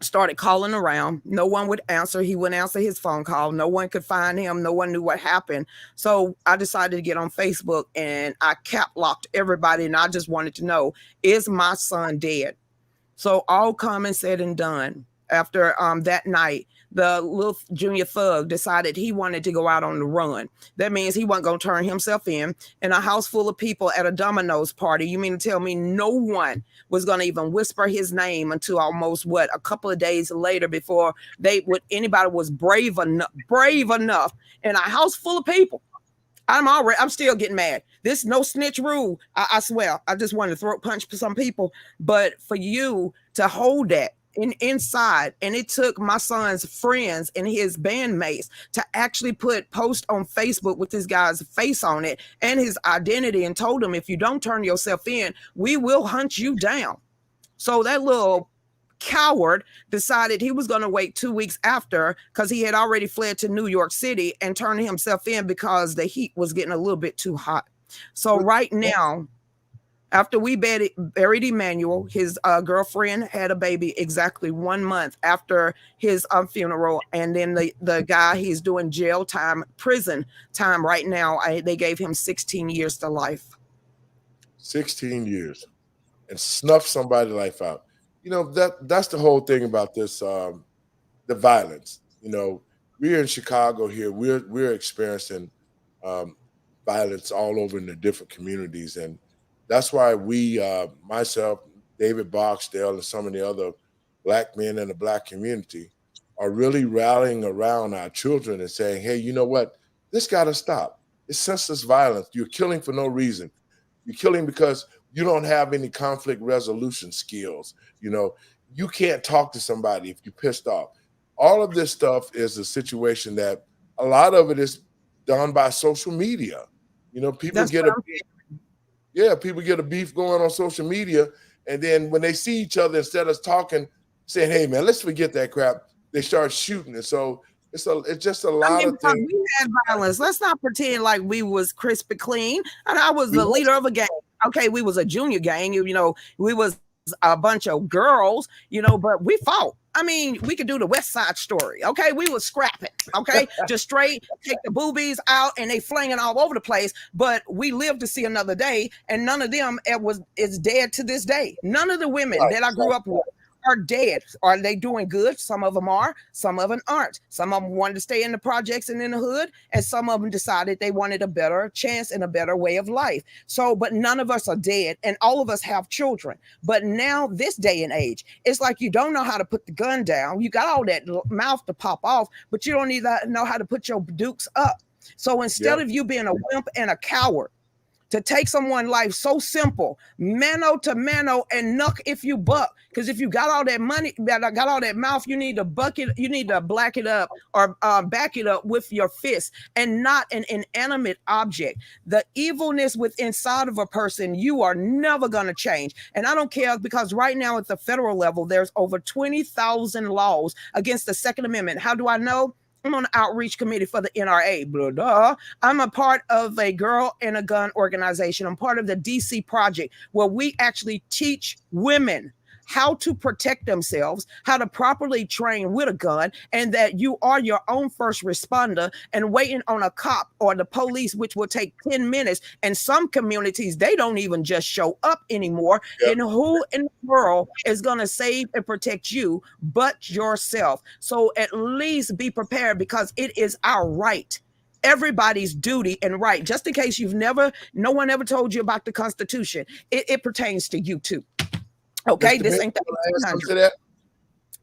started calling around. No one would answer. He wouldn't answer his phone call. No one could find him. No one knew what happened. So I decided to get on Facebook, and I cap locked everybody. And I just wanted to know, is my son dead? So all come said and done, after that night, the little Junior Thug decided he wanted to go out on the run. That means he wasn't going to turn himself in a house full of people at a Domino's party. You mean to tell me no one was going to even whisper his name until almost a couple of days later, before anybody was brave enough in a house full of people? I'm still getting mad. This no snitch rule. I swear, I just wanted to throat punch some people, but for you to hold that inside, and it took my son's friends and his bandmates to actually post on Facebook with this guy's face on it and his identity, and told him, if you don't turn yourself in, we will hunt you down. So that little coward decided he was going to wait 2 weeks after, because he had already fled to New York City, and turned himself in because the heat was getting a little bit too hot. So right now, after we buried Emmanuel, his girlfriend had a baby exactly 1 month after his funeral. And then the guy, he's doing prison time right now. They gave him 16 years to life. 16 years. And snuff somebody's life out. That's the whole thing about this, the violence. We're in Chicago here. We're experiencing violence all over in the different communities. And that's why we, myself, David Barksdale, and some of the other Black men in the Black community are really rallying around our children and saying, hey, you know what? This got to stop. It's senseless violence. You're killing for no reason. You're killing because you don't have any conflict resolution skills. You can't talk to somebody if you're pissed off. All of this stuff is a situation that a lot of it is done by social media. People get a beef going on social media, and then when they see each other, instead of talking, saying, hey man, let's forget that crap, they start shooting. And so it's just a lot of things. We had violence. Let's not pretend like we was crispy clean. And I was the leader of a gang. Okay, we was a junior gang. We was a bunch of girls, but we fought. I mean, we could do the West Side Story. Okay, we was scrapping. Okay, just straight take the boobies out, and they flinging all over the place. But we lived to see another day, and none of them is dead to this day. None of the women that I grew up with are dead. Are they doing good? Some of them are, some of them aren't. Some of them wanted to stay in the projects and in the hood, and some of them decided they wanted a better chance and a better way of life. So, but none of us are dead, and all of us have children. But now, this day and age, it's like you don't know how to put the gun down. You got all that mouth to pop off, but you don't even know how to put your dukes up. So instead of you being a wimp and a coward, to take someone's life so simple, mano to mano, and knuck if you buck. Because if you got all that money, got all that mouth, you need to bucket, you need to black it up or back it up with your fist and not an inanimate object. The evilness within inside of a person, you are never going to change. And I don't care, because right now at the federal level, there's over 20,000 laws against the Second Amendment. How do I know? I'm on the outreach committee for the NRA. Blah, blah. I'm a part of a Girl and a Gun organization. I'm part of the DC Project, where we actually teach women how to protect themselves, how to properly train with a gun, and that you are your own first responder, and waiting on a cop or the police, which will take 10 minutes. And some communities, they don't even just show up anymore. Yep. And who in the world is going to save and protect you but yourself? So at least be prepared, because it is our right. Everybody's duty and right. Just in case no one ever told you about the Constitution, it pertains to you too. Okay, this ain't that.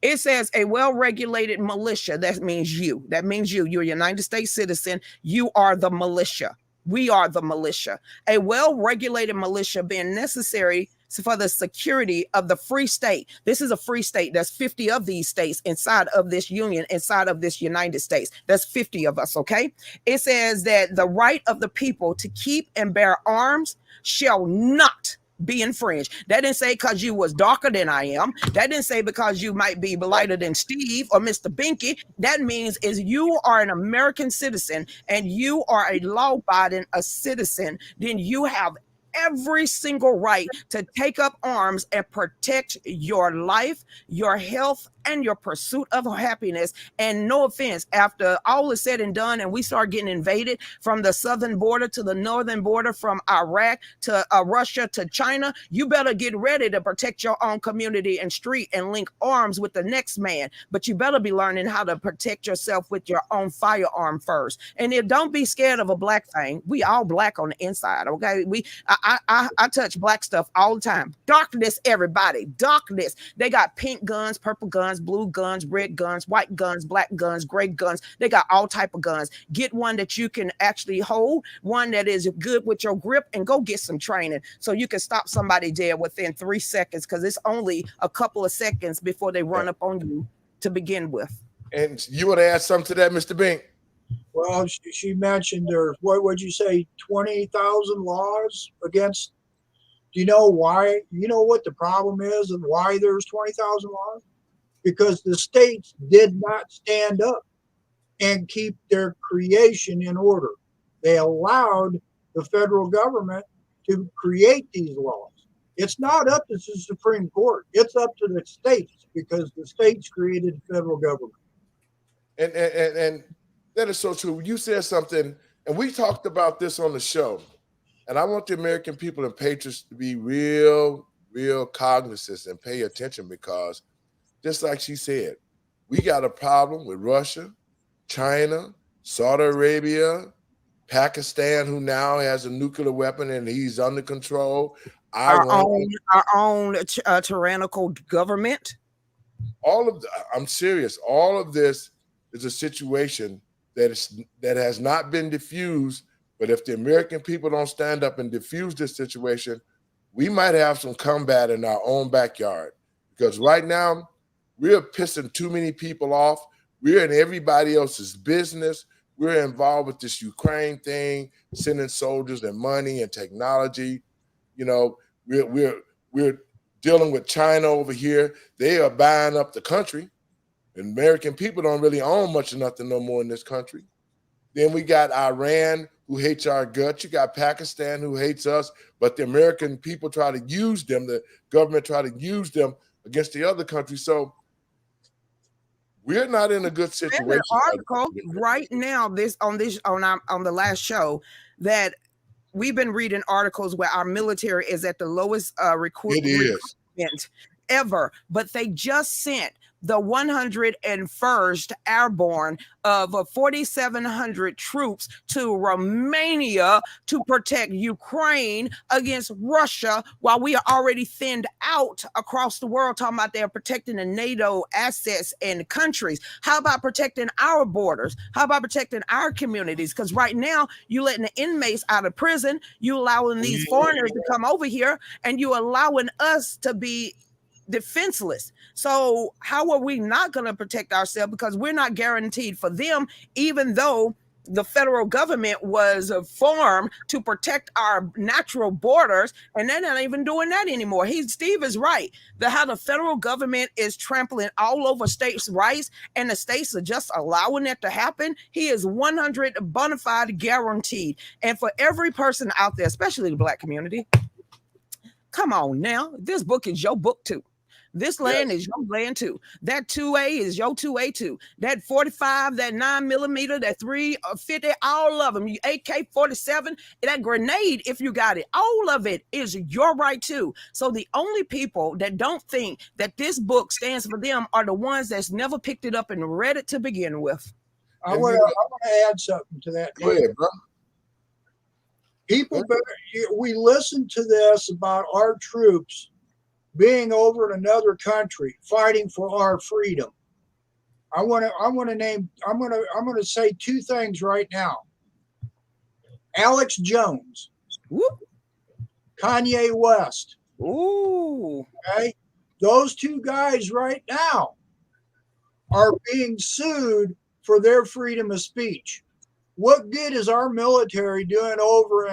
It says a well-regulated militia. That means you. That means you. You're a United States citizen. You are the militia. We are the militia. A well-regulated militia being necessary for the security of the free state. This is a free state. There's 50 of these states inside of this union, inside of this United States. There's 50 of us, okay? It says that the right of the people to keep and bear arms shall not be infringed. That didn't say because you was darker than I am. That didn't say because you might be lighter than Steve or Mr. Binky. That means is you are an American citizen and you are a law-abiding citizen, then you have every single right to take up arms and protect your life, your health, and your pursuit of happiness. And no offense, after all is said and done and we start getting invaded from the southern border to the northern border, from Iraq to Russia to China, you better get ready to protect your own community and street and link arms with the next man. But you better be learning how to protect yourself with your own firearm first. And don't be scared of a black thing. We all black on the inside, okay? I touch black stuff all the time. Darkness, everybody. Darkness. They got pink guns, purple guns, blue guns, red guns, white guns, black guns, gray guns. They got all type of guns. Get one that you can actually hold, one that is good with your grip, and go get some training so you can stop somebody dead within 3 seconds, because it's only a couple of seconds before they run up on you to begin with. And you want to add something to that, Mr. Bink? Well, she mentioned there's, what would you say, 20,000 laws against. Do you know why? You know what the problem is and why there's 20,000 laws? Because the states did not stand up and keep their creation in order. They allowed the federal government to create these laws. It's not up to the Supreme Court. It's up to the states, because the states created the federal government. And that is so true. You said something, and we talked about this on the show. And I want the American people and patriots to be real cognizant and pay attention, because just like she said, we got a problem with Russia, China, Saudi Arabia, Pakistan, who now has a nuclear weapon and he's under control. Our own tyrannical government. I'm serious. All of this is a situation that has not been diffused. But if the American people don't stand up and diffuse this situation, we might have some combat in our own backyard. Because right now, we're pissing too many people off. We're in everybody else's business. We're involved with this Ukraine thing, sending soldiers and money and technology. You know, we're dealing with China over here. They are buying up the country. And American people don't really own much of nothing no more in this country. Then we got Iran, who hates our guts. You got Pakistan, who hates us, but the American people try to use them. The government try to use them against the other countries. So we're not in a good situation. An article right now, on the last show, that we've been reading articles where our military is at the lowest recruitment ever, but they just sent the 101st Airborne of 4,700 troops to Romania to protect Ukraine against Russia, while we are already thinned out across the world, talking about they're protecting the NATO assets and countries. How about protecting our borders? How about protecting our communities? Because right now, you letting the inmates out of prison, you allowing these foreigners to come over here, and you allowing us to be defenseless. So how are we not going to protect ourselves? Because we're not guaranteed for them, even though the federal government was formed to protect our natural borders, and they're not even doing that anymore. Steve is right. How the federal government is trampling all over states' rights, and the states are just allowing it to happen. He is 100 bona fide guaranteed. And for every person out there, especially the Black community, come on now, this book is your book too. This land is your land too. That 2A is your 2A too. That 45, that 9mm, that 350, all of them, AK-47, that grenade, if you got it, all of it is your right too. So the only people that don't think that this book stands for them are the ones that's never picked it up and read it to begin with. I want to add something to that. Go ahead, bro. People, we listen to this about our troops being over in another country fighting for our freedom. I'm going to say two things right now. Alex Jones, Whoop. Kanye West. Ooh. Okay, those two guys right now are being sued for their freedom of speech. What good is our military doing over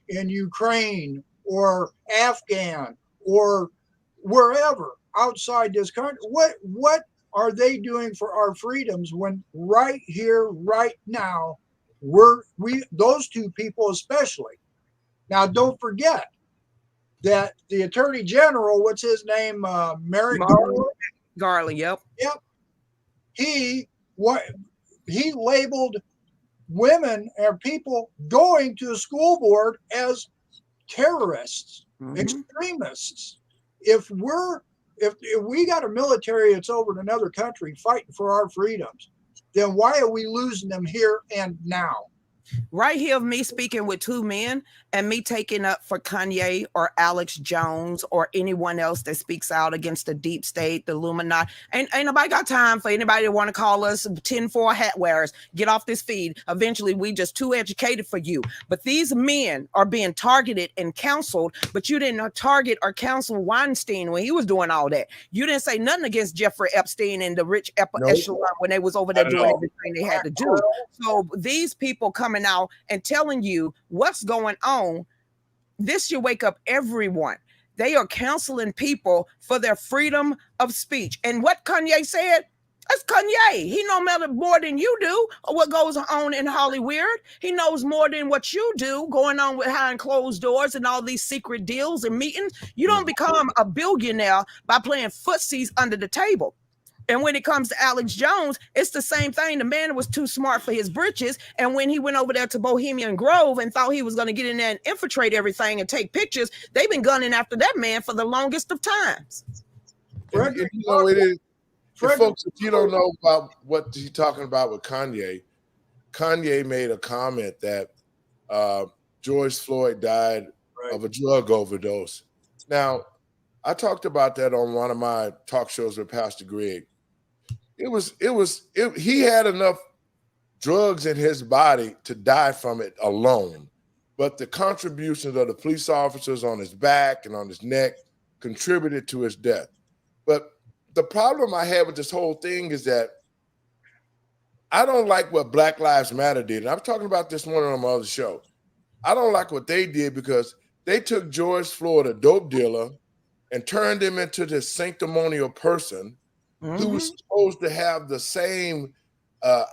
in Ukraine or Afghan or wherever outside this country? What are they doing for our freedoms when right here, right now, those two people especially. Now, don't forget that the Attorney General, what's his name, Merrick Garland, yep. He labeled women and people going to the school board as terrorists, extremists. If we got a military that's over in another country fighting for our freedoms, then why are we losing them here and now? Right here, me speaking with two men and me taking up for Kanye or Alex Jones or anyone else that speaks out against the deep state, the Illuminati. Ain't nobody got time for anybody to want to call us 10-4 hat wearers. Get off this feed. Eventually, we just too educated for you. But these men are being targeted and counseled, but you didn't target or counsel Weinstein when he was doing all that. You didn't say nothing against Jeffrey Epstein and the rich echelon when they was over there doing everything they had to do. So these people coming out and telling you what's going on, this should wake up everyone. They are counseling people for their freedom of speech. And what Kanye said, that's Kanye. He knows more than you do or what goes on in Hollywood. He knows more than what you do going on behind closed doors and all these secret deals and meetings. You don't become a billionaire by playing footsies under the table. And when it comes to Alex Jones, it's the same thing. The man was too smart for his britches. And when he went over there to Bohemian Grove and thought he was going to get in there and infiltrate everything and take pictures, they've been gunning after that man for the longest of times. And you know, it is, folks, if you don't know about what he's talking about with Kanye, Kanye made a comment that George Floyd died of a drug overdose. Now, I talked about that on one of my talk shows with Pastor Greg. He had enough drugs in his body to die from it alone. But the contributions of the police officers on his back and on his neck contributed to his death. But the problem I have with this whole thing is that I don't like what Black Lives Matter did. And I was talking about this morning on my other show. I don't like what they did because they took George Floyd, a dope dealer, and turned him into this sanctimonial person who was supposed to have the same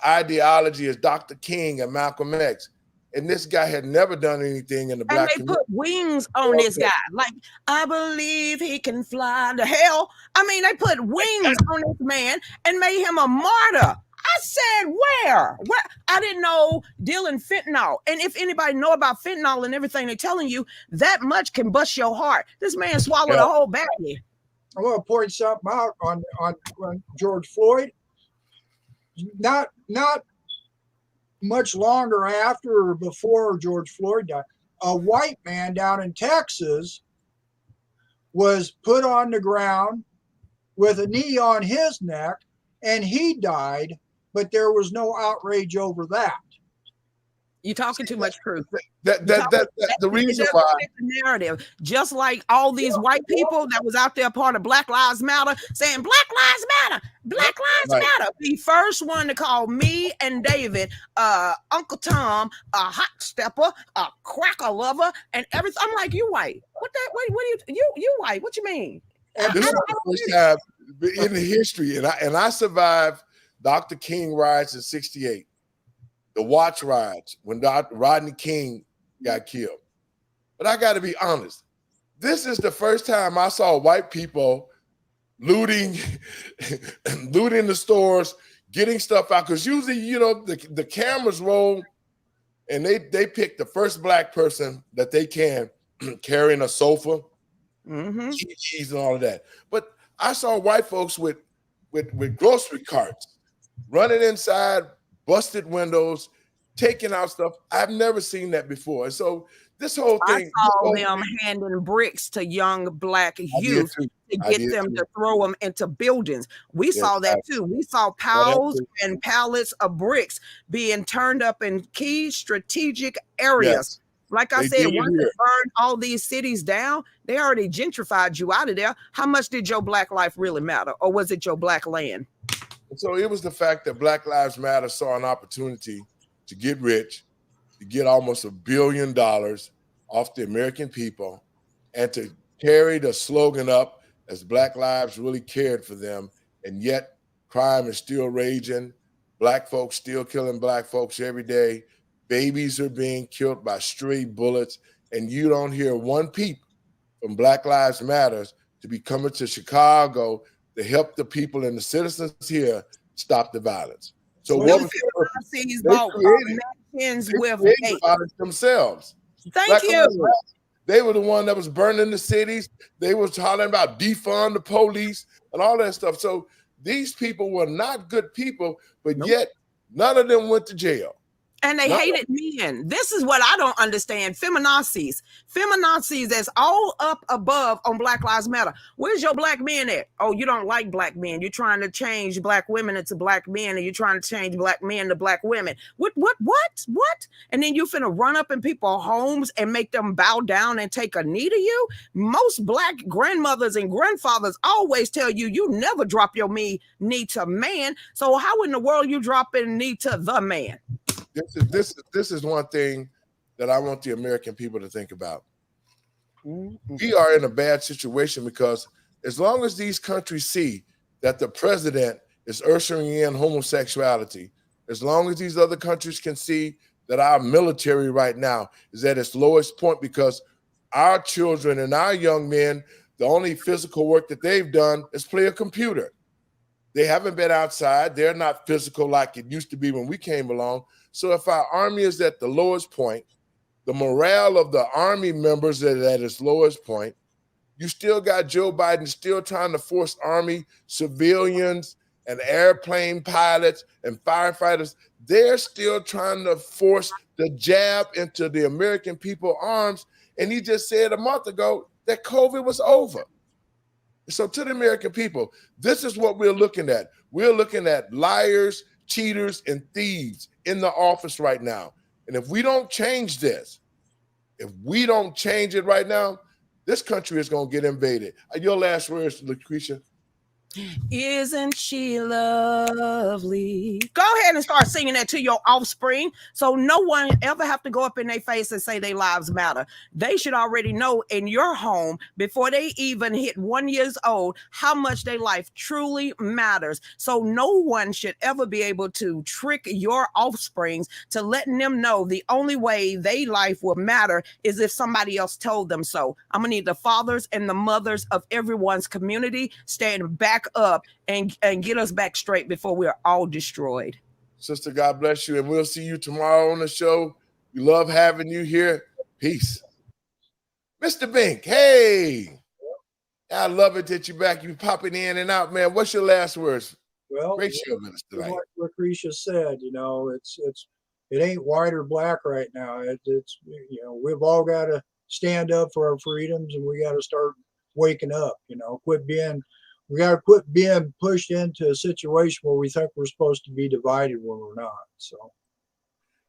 ideology as Dr. King and Malcolm X. And this guy had never done anything in the Black community. And they put wings on this guy. Like, I believe he can fly to hell. I mean, they put wings on this man and made him a martyr. I said, where? I didn't know dealing fentanyl. And if anybody know about fentanyl and everything they're telling you, that much can bust your heart. This man swallowed a whole baggie. I want to point something out on George Floyd. Not much longer after or before George Floyd died, a white man down in Texas was put on the ground with a knee on his neck, and he died, but there was no outrage over that. You're talking too much truth. The reason why the narrative, just like all these white people that was out there part of Black Lives Matter saying Black Lives Matter, Black Lives Matter. The first one to call me and David, Uncle Tom, a hot stepper, a cracker lover, and everything. I'm like, you white? What do you white? What you mean? this is the first time in the history, and I survived Dr. King riots in '68. The watch riots when Rodney King got killed. But I got to be honest, this is the first time I saw white people looting the stores, getting stuff out. Because usually, the cameras roll and they pick the first black person that they can carrying a sofa, cheese and all of that. But I saw white folks with grocery carts running inside, busted windows, taking out stuff. I've never seen that before. And so this whole thing, I saw them handing bricks to young black youth to get them to throw them into buildings. We saw that too. We saw piles and pallets of bricks being turned up in key strategic areas. Yes. Like I said, once they burned all these cities down, they already gentrified you out of there. How much did your black life really matter? Or was it your black land? So it was the fact that Black Lives Matter saw an opportunity to get rich, to get almost $1 billion off the American people, and to carry the slogan up as Black lives really cared for them. And yet crime is still raging. Black folks still killing black folks every day. Babies are being killed by stray bullets. And you don't hear one peep from Black Lives Matters to be coming to Chicago to help the people and the citizens here stop the violence. So what was themselves? Thank you. They were the one that was burning the cities. They were talking about defund the police and all that stuff. So these people were not good people, but yet none of them went to jail. And they hated men. This is what I don't understand. Feminazis that's all up above on Black Lives Matter. Where's your black men at? Oh, you don't like black men. You're trying to change black women into black men, and you're trying to change black men to black women. What? And then you finna run up in people's homes and make them bow down and take a knee to you? Most black grandmothers and grandfathers always tell you, you never drop your knee to man. So how in the world you dropping a knee to the man? This is one thing that I want the American people to think about. We are in a bad situation because as long as these countries see that the president is ushering in homosexuality, as long as these other countries can see that our military right now is at its lowest point because our children and our young men, the only physical work that they've done is play a computer. They haven't been outside. They're not physical like it used to be when we came along. So if our army is at the lowest point, the morale of the army members is at its lowest point, you still got Joe Biden still trying to force army civilians and airplane pilots and firefighters. They're still trying to force the jab into the American people's arms. And he just said a month ago that COVID was over. So to the American people, this is what we're looking at. We're looking at liars, cheaters, and thieves in the office right now. And if we don't change this, if we don't change it right now, this country is going to get invaded. Your last words, Lucretia? Isn't she lovely? Go ahead and start singing that to your offspring, so no one ever have to go up in their face and say their lives matter. They should already know in your home before they even hit 1 year old how much their life truly matters. So no one should ever be able to trick your offsprings to letting them know the only way their life will matter is if somebody else told them so. I'm gonna need the fathers and the mothers of everyone's community stand back up and get us back straight before we're all destroyed. Sister, God bless you, and we'll see you tomorrow on the show. We love having you here. Peace. Mr. Bink, hey. I love it that you're back. You popping in and out, man. What's your last words? Well, Great show with us tonight. like Lucretia said, it ain't white or black right now. It's we've all got to stand up for our freedoms, and we got to start waking up. We got to quit being pushed into a situation where we think we're supposed to be divided when we're not. So.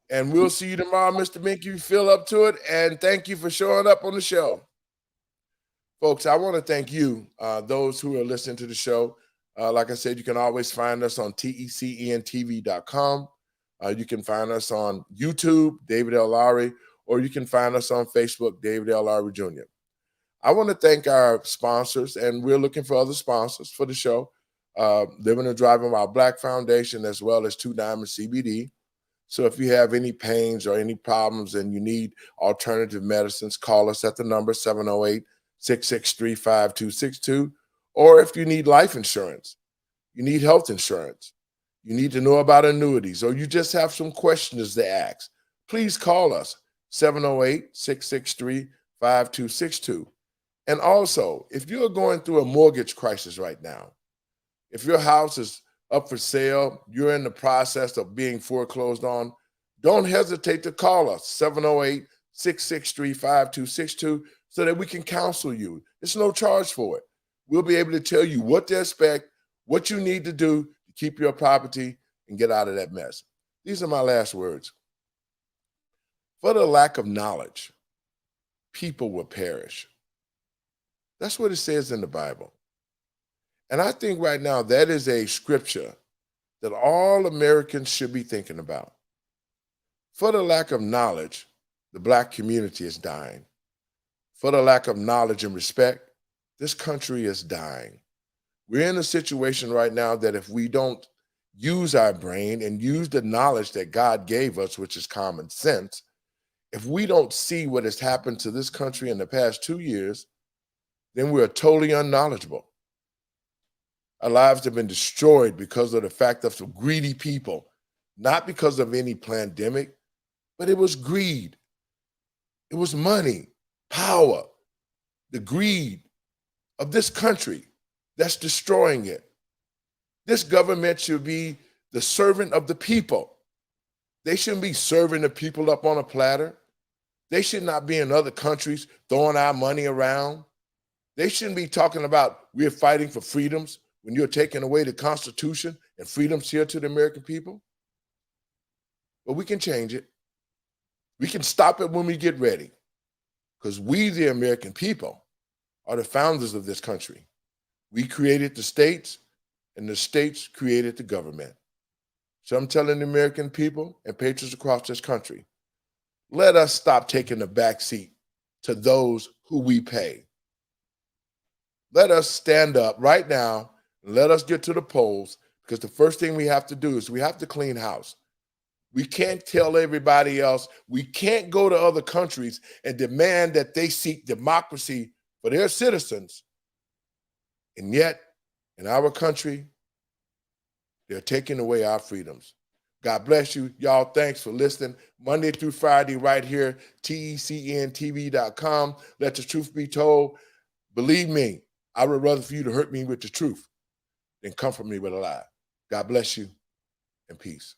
And we'll see you tomorrow, Mr. Mink. You feel up to it, and thank you for showing up on the show. Folks, I want to thank you, those who are listening to the show. Like I said, you can always find us on TECENTV.com. You can find us on YouTube, David L. Lowry, or you can find us on Facebook, David L. Lowry Jr. I want to thank our sponsors, and we're looking for other sponsors for the show. Living and Driving While Black Foundation, as well as Two Diamond CBD. So if you have any pains or any problems and you need alternative medicines, call us at the number 708-663-5262. Or if you need life insurance, you need health insurance, you need to know about annuities, or you just have some questions to ask, please call us 708-663-5262. And also, if you're going through a mortgage crisis right now, if your house is up for sale, you're in the process of being foreclosed on, don't hesitate to call us, 708-663-5262, so that we can counsel you. There's no charge for it. We'll be able to tell you what to expect, what you need to do to keep your property and get out of that mess. These are my last words. For the lack of knowledge, people will perish. That's what it says in the Bible. And I think right now that is a scripture that all Americans should be thinking about. For the lack of knowledge, the Black community is dying. For the lack of knowledge and respect, this country is dying. We're in a situation right now that if we don't use our brain and use the knowledge that God gave us, which is common sense, if we don't see what has happened to this country in the past 2 years, then we're totally unknowledgeable. Our lives have been destroyed because of the fact of some greedy people, not because of any pandemic, but it was greed. It was money, power, the greed of this country that's destroying it. This government should be the servant of the people. They shouldn't be serving the people up on a platter. They should not be in other countries throwing our money around. They shouldn't be talking about we're fighting for freedoms when you're taking away the Constitution and freedoms here to the American people. But we can change it. We can stop it when we get ready, because we, the American people, are the founders of this country. We created the states, and the states created the government. So I'm telling the American people and patriots across this country, let us stop taking the back seat to those who we pay. Let us stand up right now and let us get to the polls, because the first thing we have to do is we have to clean house. We can't tell everybody else. We can't go to other countries and demand that they seek democracy for their citizens. And yet, in our country, they're taking away our freedoms. God bless you. Y'all, thanks for listening. Monday through Friday right here, TECNTV.com. Let the truth be told. Believe me, I would rather for you to hurt me with the truth than comfort me with a lie. God bless you and peace.